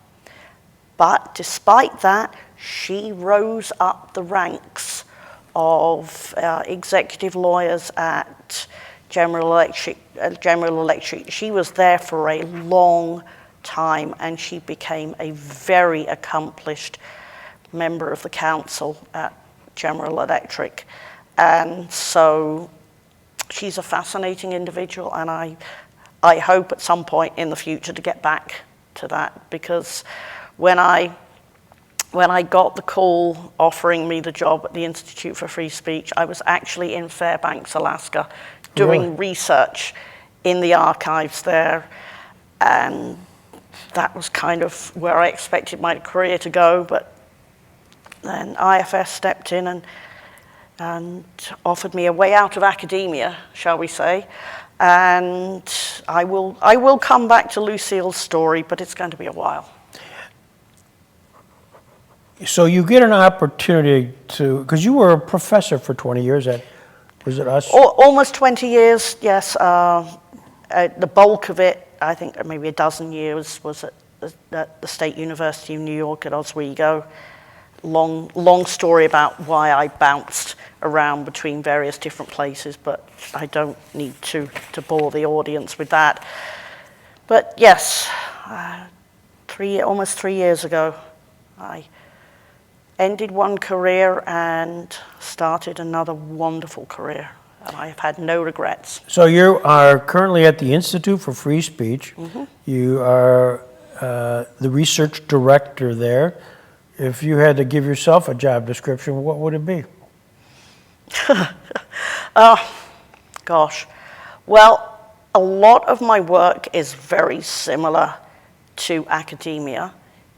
But despite that, she rose up the ranks of executive lawyers at General Electric. She was there for a long time, and she became a very accomplished member of the council at General Electric. And so she's a fascinating individual, and I hope at some point in the future to get back to that, because when I got the call offering me the job at the Institute for Free Speech, I was actually in Fairbanks, Alaska, doing research in the archives there, and that was kind of where I expected my career to go. But then IFS stepped in and offered me a way out of academia, shall we say. And I will come back to Lucille's story, but it's going to be a while. So you get an opportunity to, because you were a professor for 20 years at, was it us? Almost 20 years, yes. The bulk of it, I think maybe a dozen years, was at the State University of New York at Oswego. long story about why I bounced around between various different places, but I don't need to bore the audience with that. But yes, almost 3 years ago, I ended one career and started another wonderful career, and I have had no regrets. So you are currently at the Institute for Free Speech. Mm-hmm. You are the research director there. If you had to give yourself a job description, what would it be? Gosh. Well, a lot of my work is very similar to academia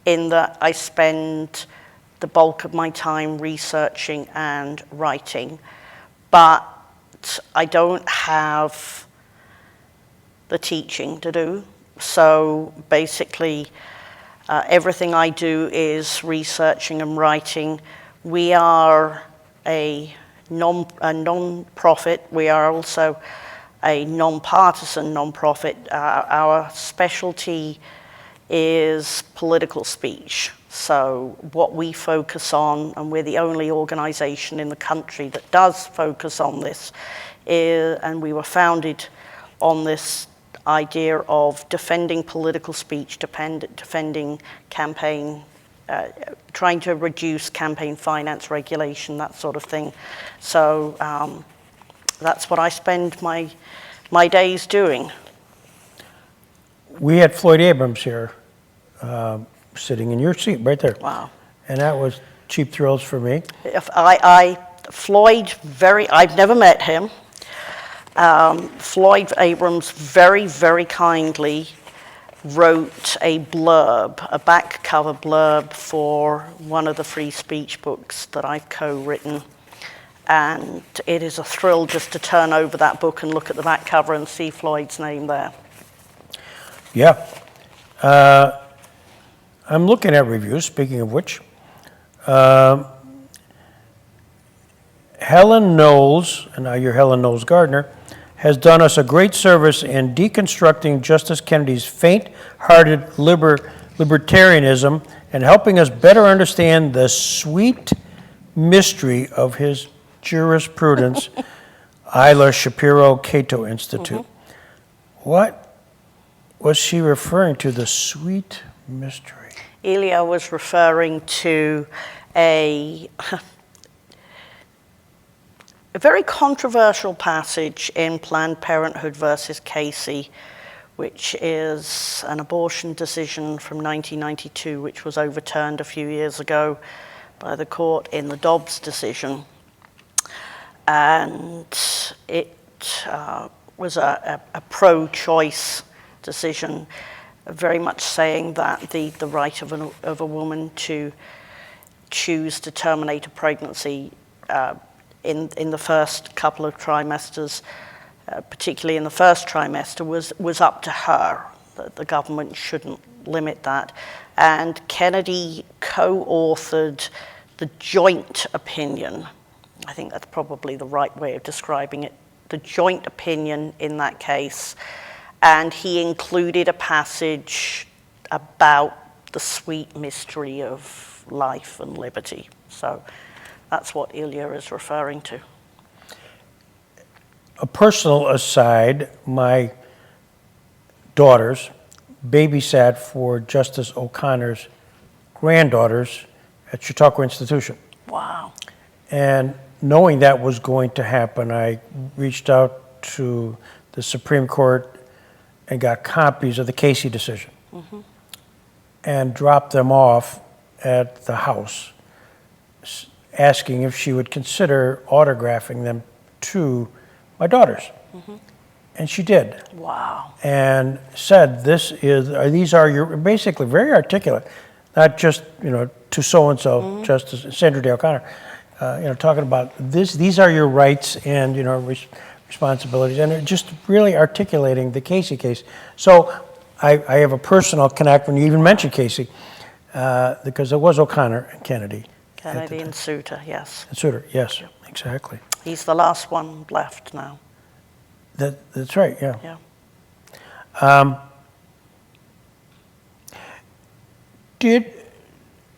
in that I spend the bulk of my time researching and writing, but I don't have the teaching to do. So basically, everything I do is researching and writing. We are a non-profit. We are also a non-partisan non-profit. Our specialty is political speech. So what we focus on, and we're the only organization in the country that does focus on this, and we were founded on this idea of defending political speech, defending campaign, trying to reduce campaign finance regulation, that sort of thing. So that's what I spend my days doing. We had Floyd Abrams here, sitting in your seat right there. Wow. And that was cheap thrills for me. Floyd, I've never met him. Floyd Abrams very, very kindly wrote a blurb, a back cover blurb for one of the free speech books that I've co-written. And it is a thrill just to turn over that book and look at the back cover and see Floyd's name there. Yeah. I'm looking at reviews, speaking of which. Helen Knowles, and now you're Helen Knowles Gardner, has done us a great service in deconstructing Justice Kennedy's faint-hearted libertarianism and helping us better understand the sweet mystery of his jurisprudence, Isla Shapiro Cato Institute. Mm-hmm. What was she referring to, the sweet mystery? Elia was referring to a very controversial passage in Planned Parenthood versus Casey, which is an abortion decision from 1992, which was overturned a few years ago by the court in the Dobbs decision. And it was a pro-choice decision, very much saying that the right of a woman to choose to terminate a pregnancy in the first couple of trimesters, particularly in the first trimester, was up to her. That the government shouldn't limit that. And Kennedy co-authored the joint opinion. I think that's probably the right way of describing it. The joint opinion in that case. And he included a passage about the sweet mystery of life and liberty. So that's what Ilya is referring to. A personal aside, my daughters babysat for Justice O'Connor's granddaughters at Chautauqua Institution. Wow. And knowing that was going to happen, I reached out to the Supreme Court and got copies of the Casey decision, mm-hmm. and dropped them off at the house, asking if she would consider autographing them to my daughters. Mm-hmm. And she did. Wow. And said, these are your, basically very articulate, not just, to so-and-so, mm-hmm. Justice Sandra Day O'Connor, talking about these are your rights and, responsibilities, and just really articulating the Casey case. So I have a personal connect when you even mentioned Casey, because it was O'Connor and Kennedy. Kennedy and Souter, yes. And Souter, yes, yep. Exactly. He's the last one left now. That's right, yeah. Yeah.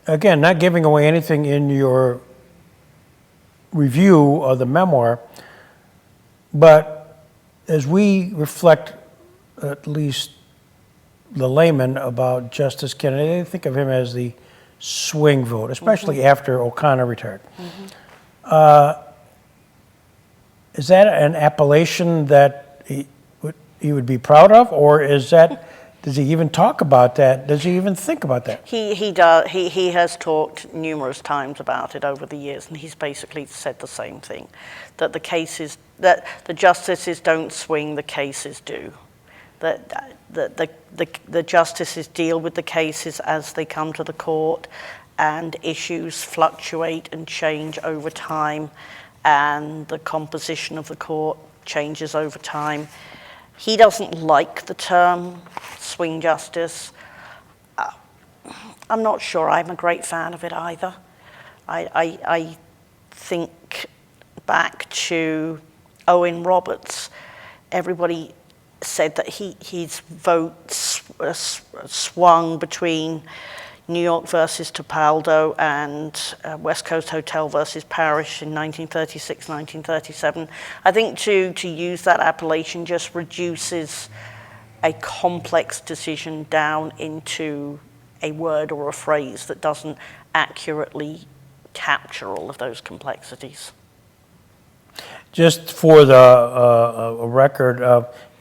again, not giving away anything in your review of the memoir, but as we reflect, at least the layman, about Justice Kennedy, they think of him as the swing vote, especially after O'Connor retired. Is that an appellation that he would be proud of, or is that, does he even talk about that? Does he even think about that? He does. He has talked numerous times about it over the years, and he's basically said the same thing, that the justices don't swing, the cases do. That the justices deal with the cases as they come to the court, and issues fluctuate and change over time, and the composition of the court changes over time. He doesn't like the term swing justice. I'm not sure I'm a great fan of it either. I think back to Owen Roberts. Everybody said that his vote swung between New York versus Topaldo and West Coast Hotel versus Parrish in 1936, 1937. I think to use that appellation just reduces a complex decision down into a word or a phrase that doesn't accurately capture all of those complexities. Just for the record,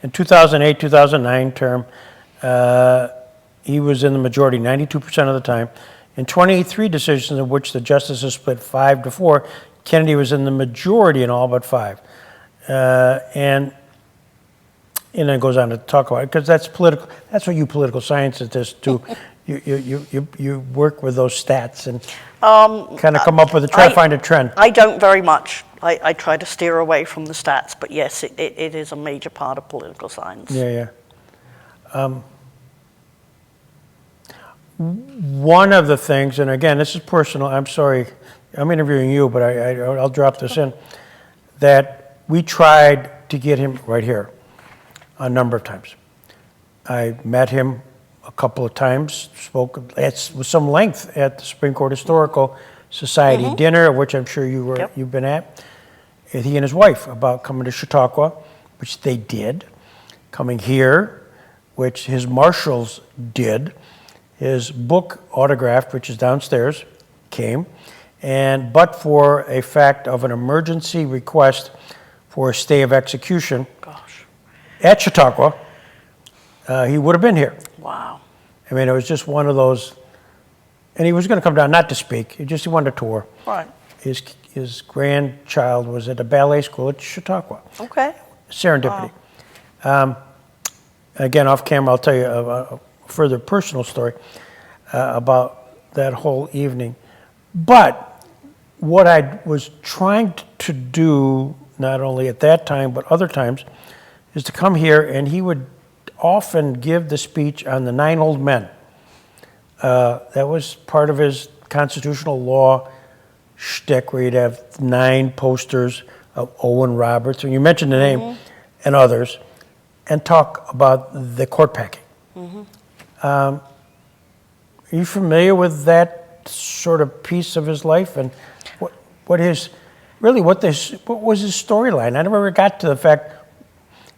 in 2008-2009 term, he was in the majority 92% of the time. In 23 decisions in which the justices split 5-4, Kennedy was in the majority in all but 5. And then it goes on to talk about it, because that's political. That's what you political scientists do. You work with those stats and kind of come up with try to find a trend. I don't very much. I try to steer away from the stats, but yes, it is a major part of political science. Yeah. One of the things, and again, this is personal, I'm sorry, I'm interviewing you, but I'll drop this in, that we tried to get him right here a number of times. I met him a couple of times, spoke with some length at the Supreme Court Historical Society dinner, which I'm sure you've been at. He and his wife about coming to Chautauqua, which they did, coming here, which his marshals did. His book, autographed, which is downstairs, came. But for a fact of an emergency request for a stay of execution at Chautauqua, he would have been here. Wow. I mean, it was just one of those, and he was going to come down not to speak, he wanted to tour. Right. His grandchild was at a ballet school at Chautauqua. Okay. Serendipity. Wow. Again, off camera, I'll tell you a further personal story about that whole evening. But what I was trying to do, not only at that time, but other times, is to come here, and he would often give the speech on the 9 old men. That was part of his constitutional law shtick, where you'd have 9 posters of Owen Roberts, and you mentioned the name, and others, and talk about the court packing. Are you familiar with that sort of piece of his life, and what was his storyline? I never got to the fact,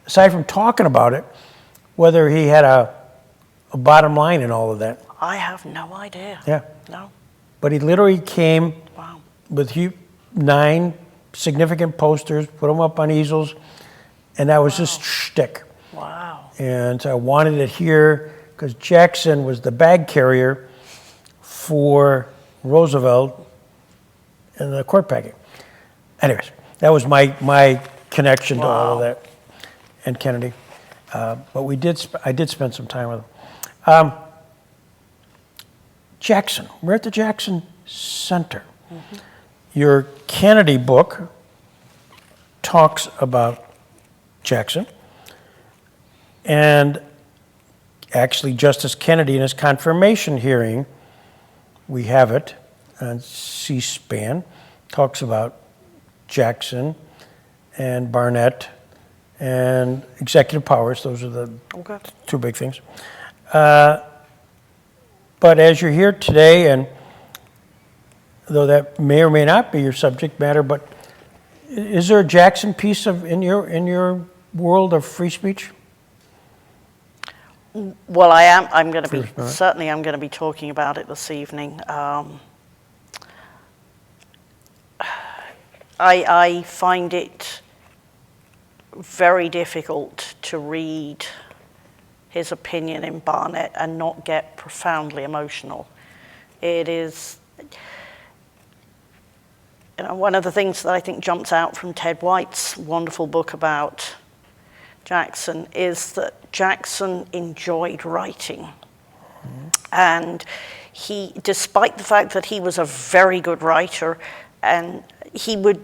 aside from talking about it, whether he had a bottom line in all of that. I have no idea. Yeah. No. But he literally came with 9 significant posters, put them up on easels, and that was his shtick. Wow. And so I wanted it here because Jackson was the bag carrier for Roosevelt and the court packing. Anyways, that was my connection to all of that, and Kennedy. But I did spend some time with him. Jackson, we're at the Jackson Center. Your Kennedy book talks about Jackson, and actually Justice Kennedy in his confirmation hearing, we have it on C-SPAN, talks about Jackson and Barnett and executive powers. Those are the 2 big things. But as you're here today, and though that may or may not be your subject matter, but is there a Jackson piece in your world of free speech? Well, I'm going to be, Not. certainly I'm going to be talking about it this evening. I find it very difficult to read his opinion in Barnett and not get profoundly emotional. It is, one of the things that I think jumps out from Ted White's wonderful book about Jackson is that Jackson enjoyed writing. And he, despite the fact that he was a very good writer, and he would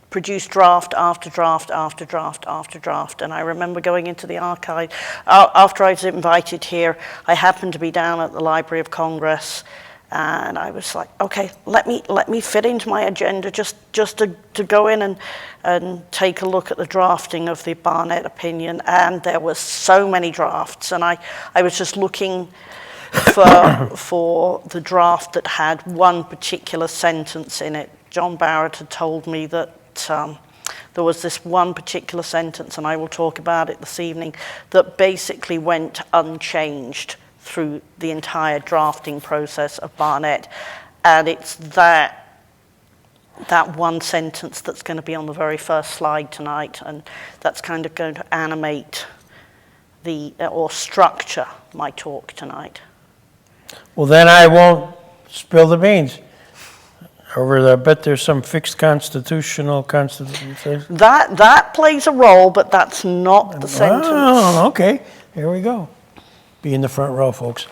produce draft after draft after draft after draft. And I remember going into the archive after I was invited here. I happened to be down at the Library of Congress, and I was like, okay, let me fit into my agenda just to go in and take a look at the drafting of the Barnett opinion. And there were so many drafts, and I was just looking for the draft that had one particular sentence in it. John Barrett had told me that there was this one particular sentence, and I will talk about it this evening, that basically went unchanged through the entire drafting process of Barnett. And it's that one sentence that's going to be on the very first slide tonight, and that's kind of going to animate or structure my talk tonight. Well, then I won't spill the beans. I bet there's some fixed constitution. That plays a role, but that's not the sentence. Oh, okay. Here we go. Be in the front row, folks.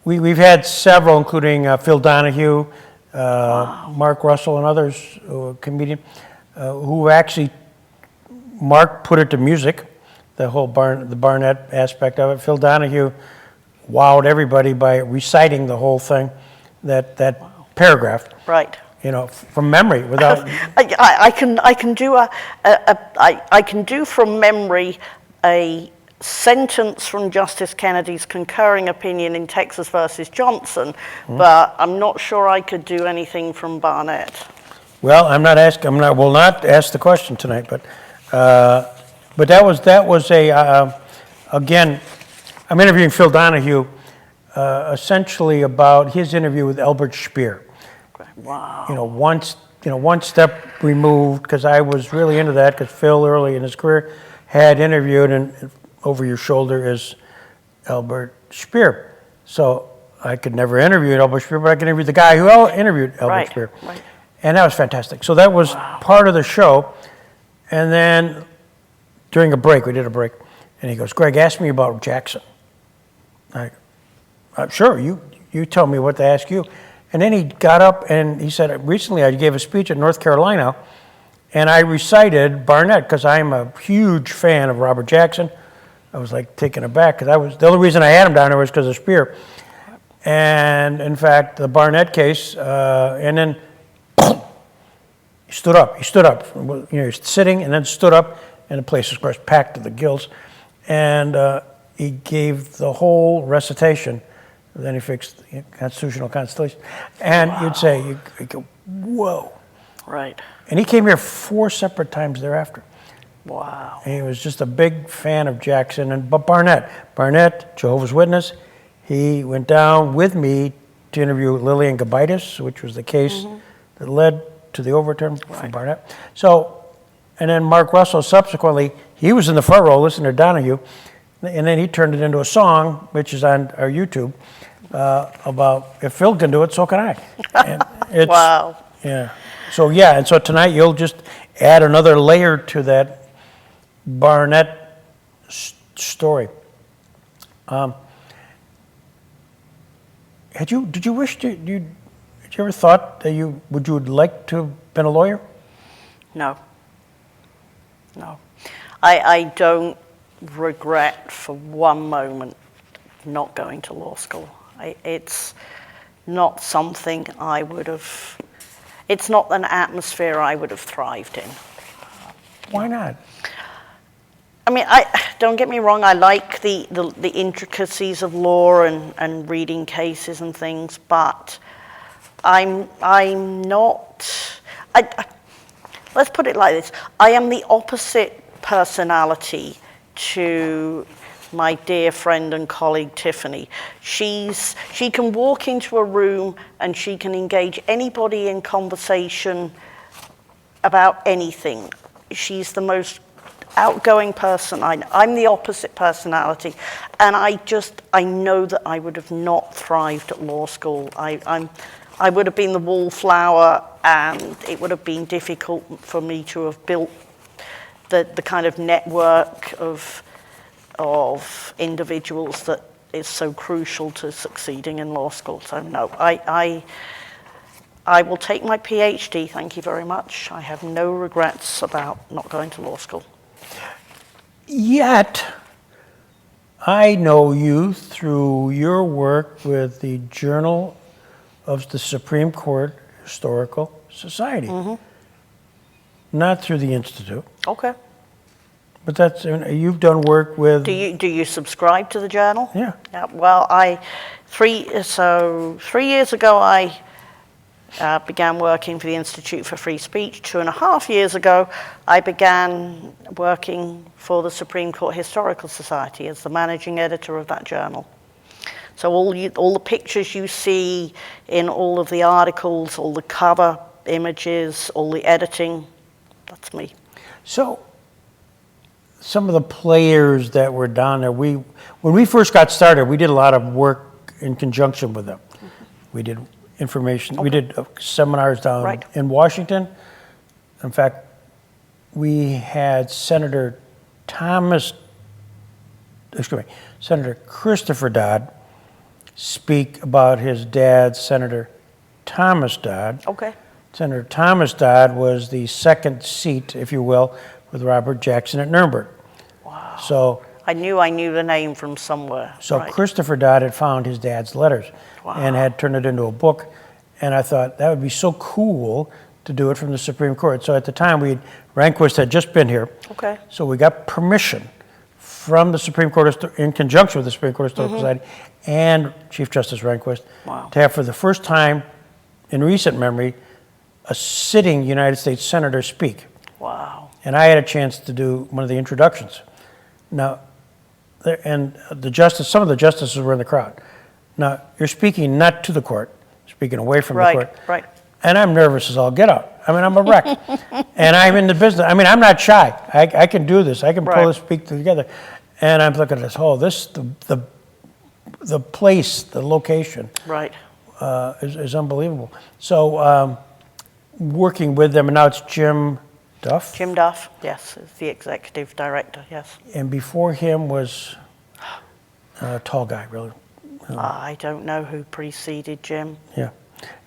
We've had several, including Phil Donahue, Mark Russell, and others, comedian, who actually, Mark put it to music, the whole the Barnett aspect of it. Phil Donahue wowed everybody by reciting the whole thing, that paragraph. Right. From memory, without. I can do from memory a sentence from Justice Kennedy's concurring opinion in Texas versus Johnson, but I'm not sure I could do anything from Barnett. Well, will not ask the question tonight, but that was again, I'm interviewing Phil Donahue, essentially about his interview with Elbert Speer. Wow. One step removed, because I was really into that, because Phil early in his career had interviewed, and over your shoulder is Elbert Speer. So I could never interview Elbert Speer, but I could interview the guy who interviewed Elbert Speer. Right. And that was fantastic. So that was part of the show. And then during a break, we did a break, and he goes, Greg, ask me about Jackson. Sure, you tell me what to ask you. And then he got up and he said, recently I gave a speech at North Carolina, and I recited Barnett, because I'm a huge fan of Robert Jackson. I was like taken aback, because the only reason I had him down there was because of Speer. And in fact, the Barnett case, and then he stood up. He was sitting and then stood up, and the place was, of course, packed to the gills. And he gave the whole recitation. Then he fixed the constitutional constellation. And you'd say, you go, whoa. Right. And he came here 4 separate times thereafter. Wow. And he was just a big fan of Jackson. But Barnett, Jehovah's Witness, he went down with me to interview Lillian Gabaitis, which was the case that led to the overturn from Barnett. So, and then Mark Russell subsequently, he was in the front row listening to Donahue, and then he turned it into a song, which is on our YouTube, about if Phil can do it, so can I. And it's, wow. Yeah. So and so tonight you'll just add another layer to that Barnett story. Did you ever thought that would you like to have been a lawyer? No. I don't regret for one moment not going to law school. It's not something it's not an atmosphere I would have thrived in. Why not? I mean, don't get me wrong, I like the intricacies of law and reading cases and things, but I'm not, let's put it like this, I am the opposite personality to my dear friend and colleague Tiffany. She can walk into a room and she can engage anybody in conversation about anything. She's the most outgoing person I know. I'm the opposite personality, and I know that I would have not thrived at law school. I would have been the wallflower, and it would have been difficult for me to have built the kind of network of individuals that is so crucial to succeeding in law school. So no, I will take my PhD, thank you very much. I have no regrets about not going to law school. Yet, I know you through your work with the Journal of the Supreme Court Historical Society. Mm-hmm. Not through the Institute. Okay. But you've done work with... Do you subscribe to the journal? Yeah. Well, 3 years ago, I began working for the Institute for Free Speech. 2.5 years ago, I began working for the Supreme Court Historical Society as the managing editor of that journal. So all the pictures you see in all of the articles, all the cover images, all the editing, that's me. So, some of the players that were down there, when we first got started, we did a lot of work in conjunction with them. Mm-hmm. We did information, we did seminars down in Washington. In fact, we had Senator Christopher Dodd speak about his dad, Senator Thomas Dodd. Okay. Senator Thomas Dodd was the second seat, if you will, with Robert Jackson at Nuremberg. Wow. So I knew the name from somewhere. So Christopher Dodd had found his dad's letters and had turned it into a book. And I thought that would be so cool to do it from the Supreme Court. So at the time, Rehnquist had just been here. Okay. So we got permission from the Supreme Court, in conjunction with the Supreme Court Historical Society and Chief Justice Rehnquist, to have for the first time in recent memory, a sitting United States Senator speak. Wow. And I had a chance to do one of the introductions. Now, some of the justices were in the crowd. Now, you're speaking not to the court, speaking away from the court. Right. And I'm nervous as all get out. I mean, I'm a wreck. And I'm in the business. I mean, I'm not shy. I can do this. I can pull this speak together. And I'm looking at this, the place, the location. Right. Is unbelievable. So, working with them, and now it's Jim Duff? Jim Duff, yes, is the executive director, yes. And before him was a tall guy, really. I don't know who preceded Jim. Yeah.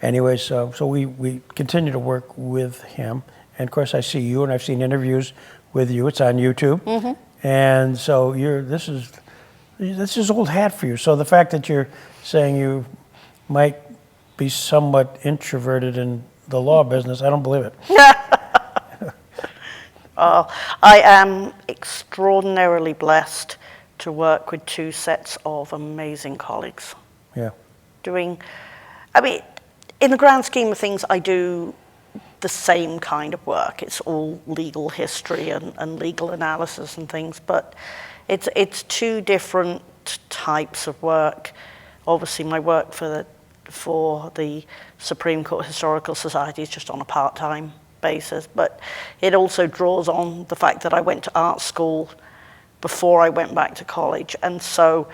Anyway, so we continue to work with him. And of course, I see you, and I've seen interviews with you. It's on YouTube. Mm-hmm. And so this is old hat for you. So the fact that you're saying you might be somewhat introverted in the law business, I don't believe it. I am extraordinarily blessed to work with 2 sets of amazing colleagues. Yeah. In the grand scheme of things, I do the same kind of work. It's all legal history and legal analysis and things, but it's 2 different types of work. Obviously, my work for the Supreme Court Historical Society is just on a part-time basis, but it also draws on the fact that I went to art school before I went back to college, and so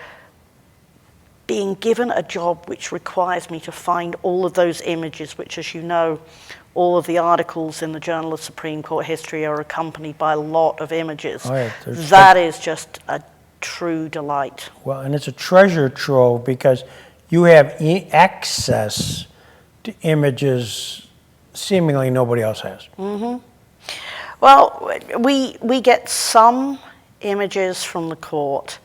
being given a job which requires me to find all of those images, which, as you know, all of the articles in the Journal of Supreme Court History are accompanied by a lot of images. That is just a true delight. Well, and it's a treasure trove because you have access to images seemingly nobody else has. Mm-hmm. Well, we get some images from the court.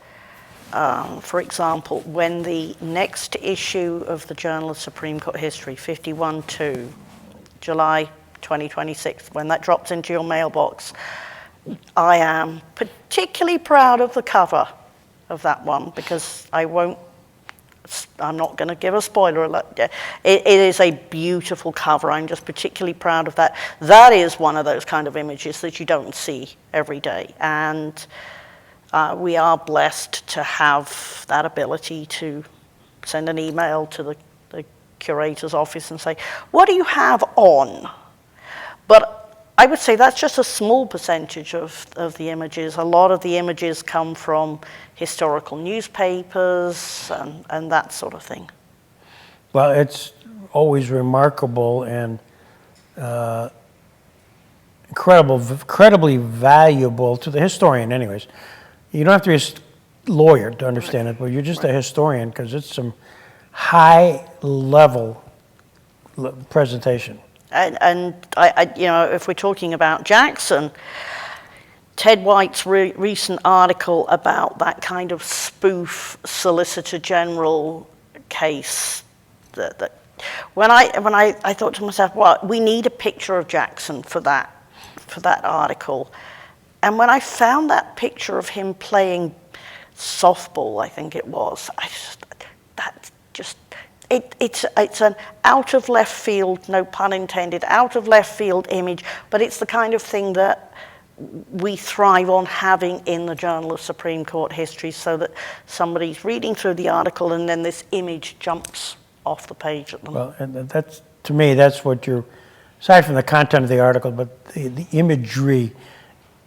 For example, when the next issue of the Journal of Supreme Court History, 51-2, July 2026, when that drops into your mailbox, I am particularly proud of the cover of that one because I'm not going to give a spoiler alert. It is a beautiful cover. I'm just particularly proud of that. That is one of those kind of images that you don't see every day. And we are blessed to have that ability to send an email to the curator's office and say, what do you have on? But I would say that's just a small percentage of the images. A lot of the images come from historical newspapers and that sort of thing. Well, it's always remarkable and incredibly valuable to the historian anyways. You don't have to be a lawyer to understand it, but you're just a historian because it's some high-level presentation. And I, you know, if we're talking about Jackson, Ted White's recent article about that kind of spoof Solicitor General case, that when I thought to myself, well, we need a picture of Jackson for that article, and when I found that picture of him playing softball, I think it was, it's an out of left field, no pun intended, out of left field image, but it's the kind of thing that we thrive on having in the Journal of Supreme Court History, so that somebody's reading through the article and then this image jumps off the page at them. Well, and that's, to me, that's what you're, aside from the content of the article, but the imagery,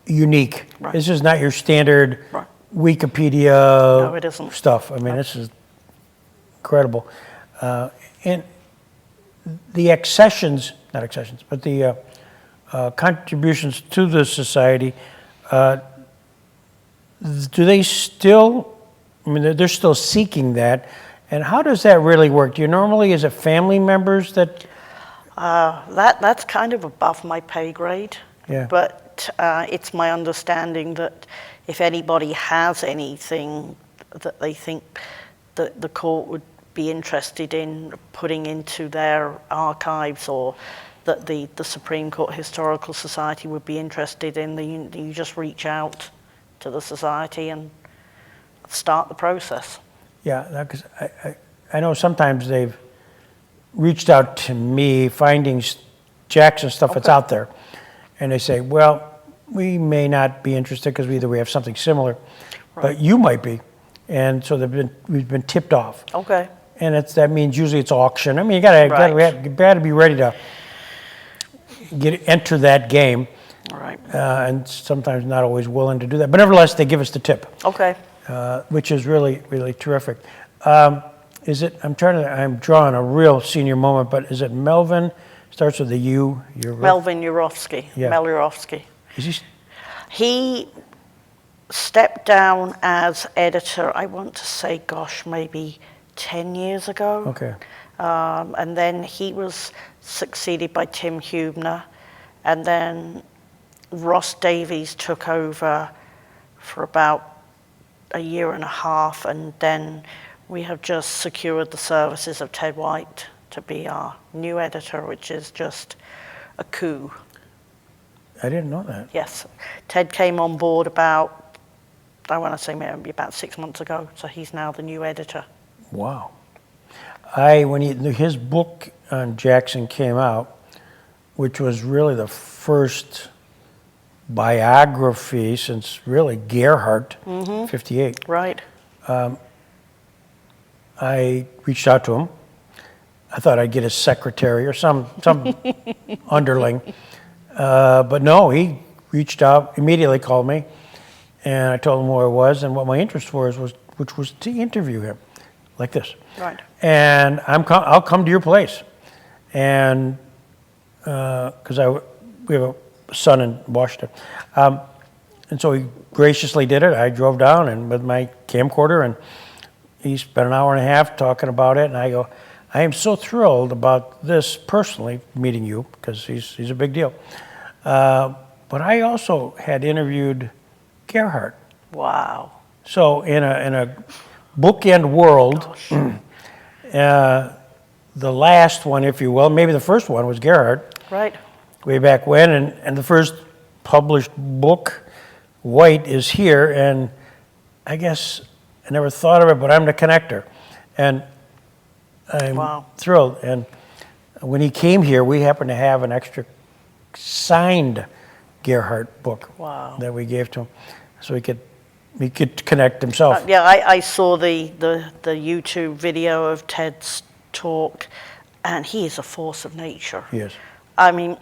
unique. Right. This is not your standard Right. Wikipedia No, it isn't. stuff. I mean, this is incredible. And the not accessions, but the contributions to the society, do they still, I mean, they're still seeking that. And how does that really work? Do you normally, is it family members that? That's kind of above my pay grade. Yeah. But it's my understanding that if anybody has anything that they think that the court would be interested in putting into their archives, or that the Supreme Court Historical Society would be interested in, you just reach out to the society and start the process. Yeah, because I know sometimes they've reached out to me finding Jackson stuff that's out there, and they say, well, we may not be interested because either we have something similar, but you might be. And so we've been tipped off. Okay. And that means usually it's auction. I mean, you gotta be ready to enter that game. All right. And sometimes not always willing to do that. But nevertheless, they give us the tip. Okay. Which is really, really terrific. Is it, I'm drawing a real senior moment, but is it Melvin? Starts with a U. Melvin Urofsky. Yeah. Mel Urofsky. Is He stepped down as editor, I want to say, gosh, maybe 10 years ago. Okay. And then he was succeeded by Tim Hubner. And then Ross Davies took over for about a year and a half. And then we have just secured the services of Ted White to be our new editor, which is just a coup. I didn't know that. Yes. Ted came on board about, I want to say maybe about 6 months ago. So he's now the new editor. Wow. When his book on Jackson came out, which was really the first biography since really Gerhardt, 58. Right. I reached out to him. I thought I'd get his secretary or some underling. But no, he reached out, immediately called me, and I told him who I was and what my interest was, which was to interview him, like this. Right. And I'll come to your place, and because we have a son in Washington, and so he graciously did it. I drove down and with my camcorder, and he spent an hour and a half talking about it. And I go, I am so thrilled about this personally, meeting you, because he's a big deal. But I also had interviewed Gerhardt. Wow. So in a bookend world, the last one, if you will, maybe the first one was Gerhardt. Right. Way back when, and the first published book White is here, and I guess I never thought of it, but I'm the connector. And I'm Wow. thrilled. And when he came here, we happened to have an extra signed Gerhardt book Wow. that we gave to him, so he could connect himself. Yeah, I saw the YouTube video of Ted's talk, and he is a force of nature. Yes. I mean,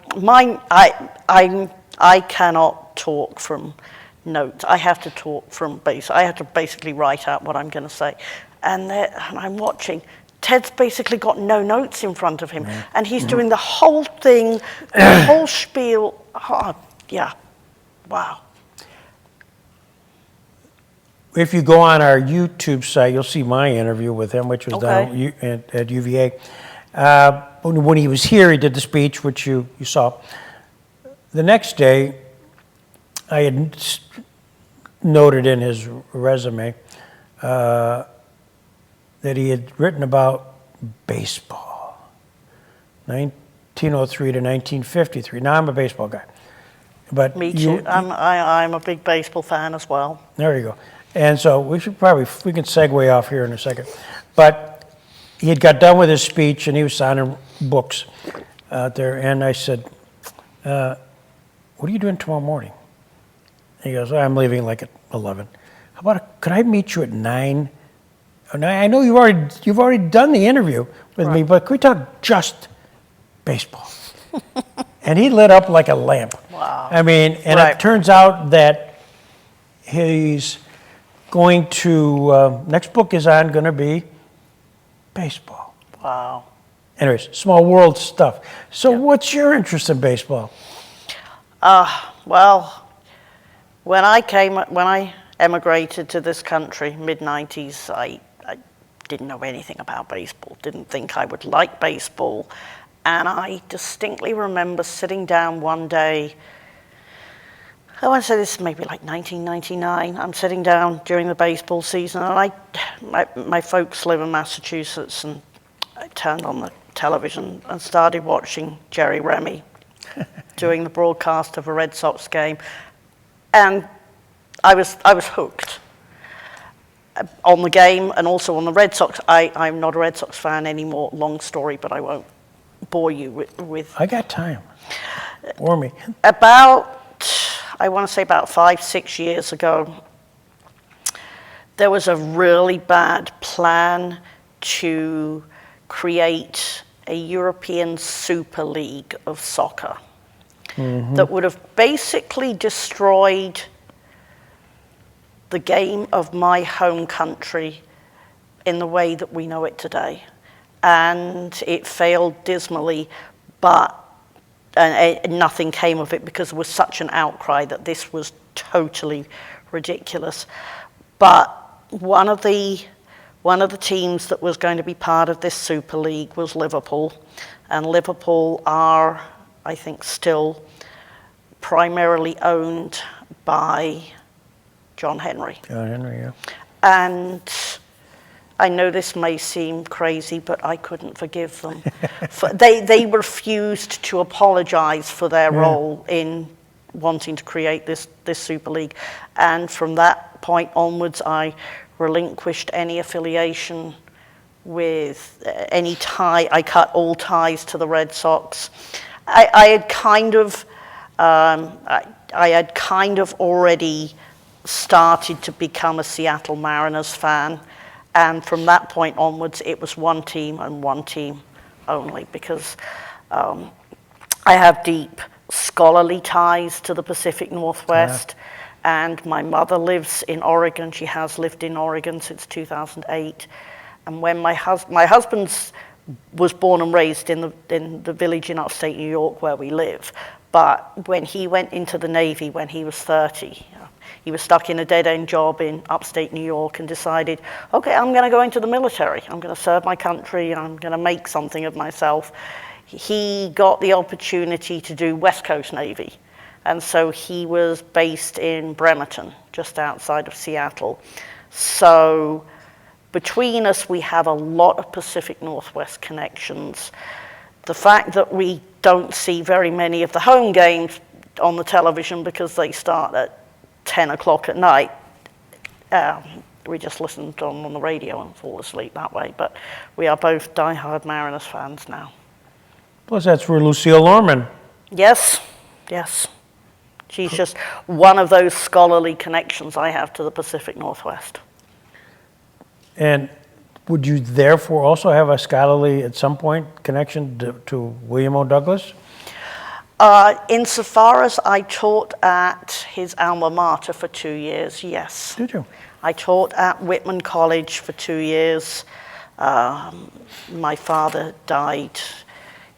I cannot talk from notes. I have to talk from base. I have to basically write out what I'm going to say. And I'm watching. Ted's basically got no notes in front of him. And he's doing the whole thing, the whole spiel. Oh, yeah. Wow. If you go on our YouTube site, you'll see my interview with him, which was Okay. done at UVA. When he was here, he did the speech, which you saw. The next day, I had noted in his resume that he had written about baseball, 1903 to 1953. Now, I'm a baseball guy. But Me too. I'm a big baseball fan as well. There you go. And so we can segue off here in a second. But he had got done with his speech, and he was signing books out there. And I said, what are you doing tomorrow morning? And he goes, well, I'm leaving like at 11. How about, could I meet you at 9? And I know you've already done the interview with me, but could we talk just baseball? And he lit up like a lamp. Wow. I mean, and Right. it turns out that he's going to, next book is going to be baseball. Wow. Anyways, small world stuff. So what's your interest in baseball? Well, when I emigrated to this country, mid-90s, I didn't know anything about baseball, didn't think I would like baseball. And I distinctly remember sitting down one day, I want to say this is maybe like 1999. I'm sitting down during the baseball season, and my folks live in Massachusetts, and I turned on the television and started watching Jerry Remy doing the broadcast of a Red Sox game, and I was hooked on the game and also on the Red Sox. I'm not a Red Sox fan anymore. Long story, but I won't bore you with. I got time. Bore me. I want to say about 5-6 years ago, there was a really bad plan to create a European Super League of soccer that would have basically destroyed the game of my home country in the way that we know it today. And it failed dismally, but nothing came of it because there was such an outcry that this was totally ridiculous. But one of the teams that was going to be part of this Super League was Liverpool, and Liverpool are, I think, still primarily owned by John Henry. John Henry, yeah. And I know this may seem crazy, but I couldn't forgive them. They refused to apologize for their role in wanting to create this Super League. And from that point onwards, I relinquished any affiliation with any tie. I cut all ties to the Red Sox. I had kind of already started to become a Seattle Mariners fan. And from that point onwards, it was one team and one team only, because I have deep scholarly ties to the Pacific Northwest. And my mother lives in Oregon. She has lived in Oregon since 2008. And when my husband was born and raised in the village in upstate New York where we live. But when he went into the Navy when he was 30, he was stuck in a dead-end job in upstate New York and decided, okay, I'm going to go into the military. I'm going to serve my country. I'm going to make something of myself. He got the opportunity to do West Coast Navy. And so he was based in Bremerton, just outside of Seattle. So between us, we have a lot of Pacific Northwest connections. The fact that we don't see very many of the home games on the television because they start at 10 o'clock at night, we just listened on the radio and fall asleep that way. But we are both diehard Mariners fans now. Plus, that's where Lucille Norman. Yes, yes. She's just one of those scholarly connections I have to the Pacific Northwest. And would you therefore also have a scholarly, at some point, connection to William O. Douglas? Insofar as I taught at his alma mater for 2 years, yes. Did you? I taught at Whitman College for 2 years. My father died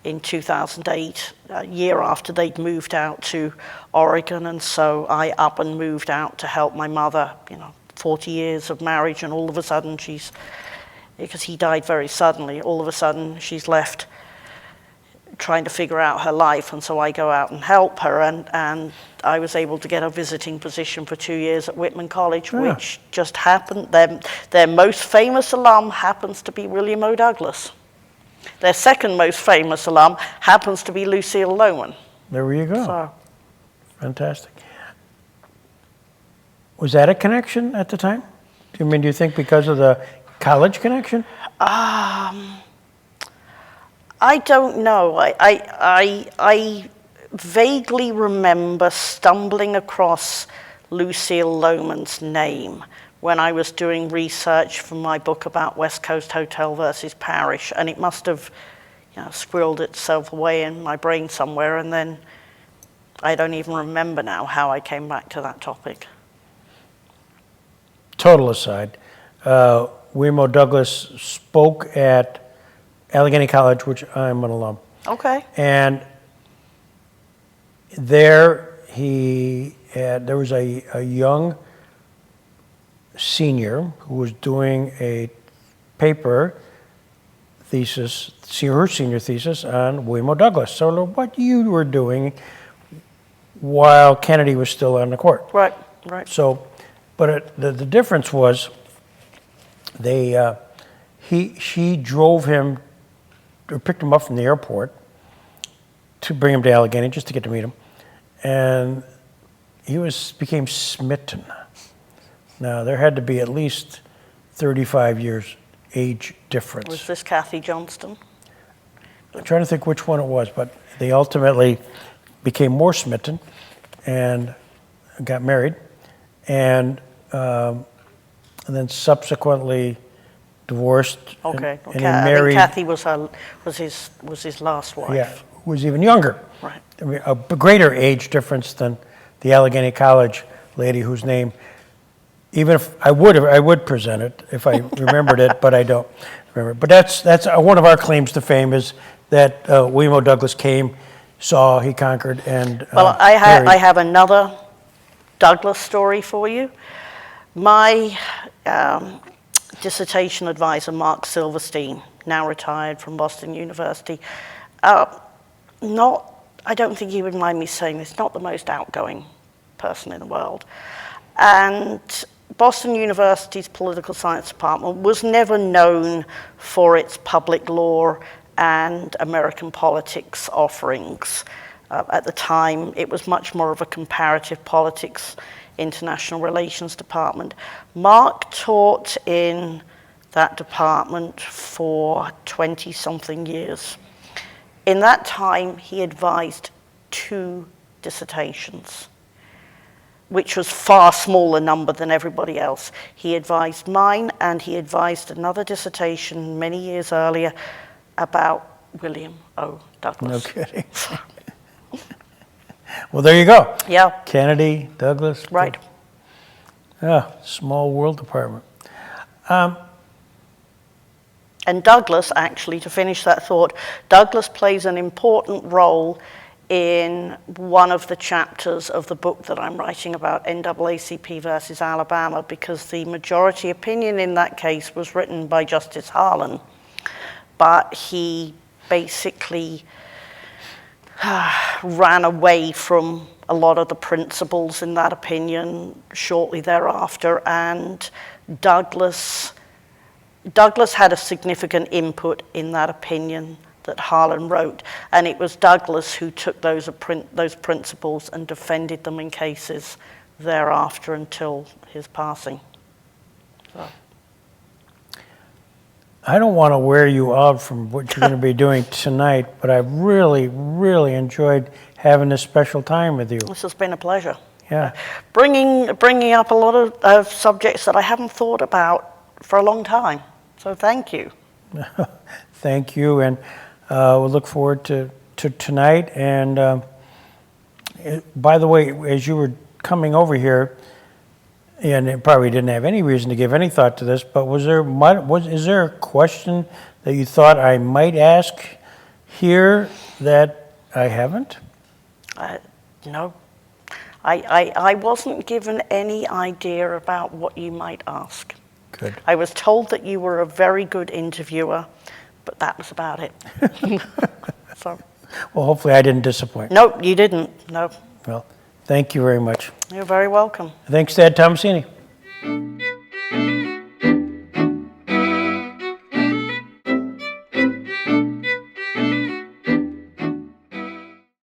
in 2008, a year after they'd moved out to Oregon, and so I up and moved out to help my mother, 40 years of marriage, and all of a sudden because he died very suddenly, all of a sudden she's left trying to figure out her life, and so I go out and help her, and I was able to get a visiting position for 2 years at Whitman College, which just happened. Their most famous alum happens to be William O. Douglas. Their second most famous alum happens to be Lucille Lohman. There you go. So, fantastic. Was that a connection at the time? Do you think because of the college connection? I don't know. I vaguely remember stumbling across Lucille Lohman's name when I was doing research for my book about West Coast Hotel versus Parish, and it must have squirreled itself away in my brain somewhere, and then I don't even remember now how I came back to that topic. Total aside, William O. Douglas spoke at Allegheny College, which I'm an alum. Okay. And there there was a young senior who was doing a paper thesis, her senior thesis on William O. Douglas. So what you were doing while Kennedy was still on the court. Right. So, but the difference was she drove him, or picked him up from the airport to bring him to Allegheny just to get to meet him. And he became smitten. Now, there had to be at least 35 years age difference. Was this Kathy Johnston? I'm trying to think which one it was, but they ultimately became more smitten and got married, and then subsequently divorced. Okay. And he married. I think Kathy was his last wife. Yeah, who was even younger. Right. I mean, a greater age difference than the Allegheny College lady whose name, even if I would present it if I remembered it, but I don't remember. But that's one of our claims to fame, is that William O. Douglas came, saw, he conquered, and Well, I have another Douglas story for you. My dissertation advisor, Mark Silverstein, now retired from Boston University, I don't think he would mind me saying this, not the most outgoing person in the world. And Boston University's political science department was never known for its public law and American politics offerings. At the time, it was much more of a comparative politics, international relations department. Mark taught in that department for 20-something years. In that time, he advised 2 dissertations, which was far smaller number than everybody else. He advised mine, and he advised another dissertation many years earlier about William O. Douglas. No kidding. Well, there you go. Yeah. Kennedy, Douglas. Right. Small world department. And Douglas, actually, to finish that thought, Douglas plays an important role in one of the chapters of the book that I'm writing about NAACP versus Alabama, because the majority opinion in that case was written by Justice Harlan, but he basically ran away from a lot of the principles in that opinion shortly thereafter, and Douglas had a significant input in that opinion that Harlan wrote, and it was Douglas who took those principles and defended them in cases thereafter until his passing. So. I don't want to wear you out from what you're going to be doing tonight, but I've really, really enjoyed having this special time with you. This has been a pleasure. Yeah. Bringing up a lot of subjects that I haven't thought about for a long time. So thank you. Thank you, and we'll look forward to tonight. And by the way, as you were coming over here, and it probably didn't have any reason to give any thought to this, but is there a question that you thought I might ask here that I haven't? No. I wasn't given any idea about what you might ask. Good. I was told that you were a very good interviewer, but that was about it. So. Well, hopefully I didn't disappoint. No, you didn't. No. Well, thank you very much. You're very welcome. Thanks, Dad Tomasini.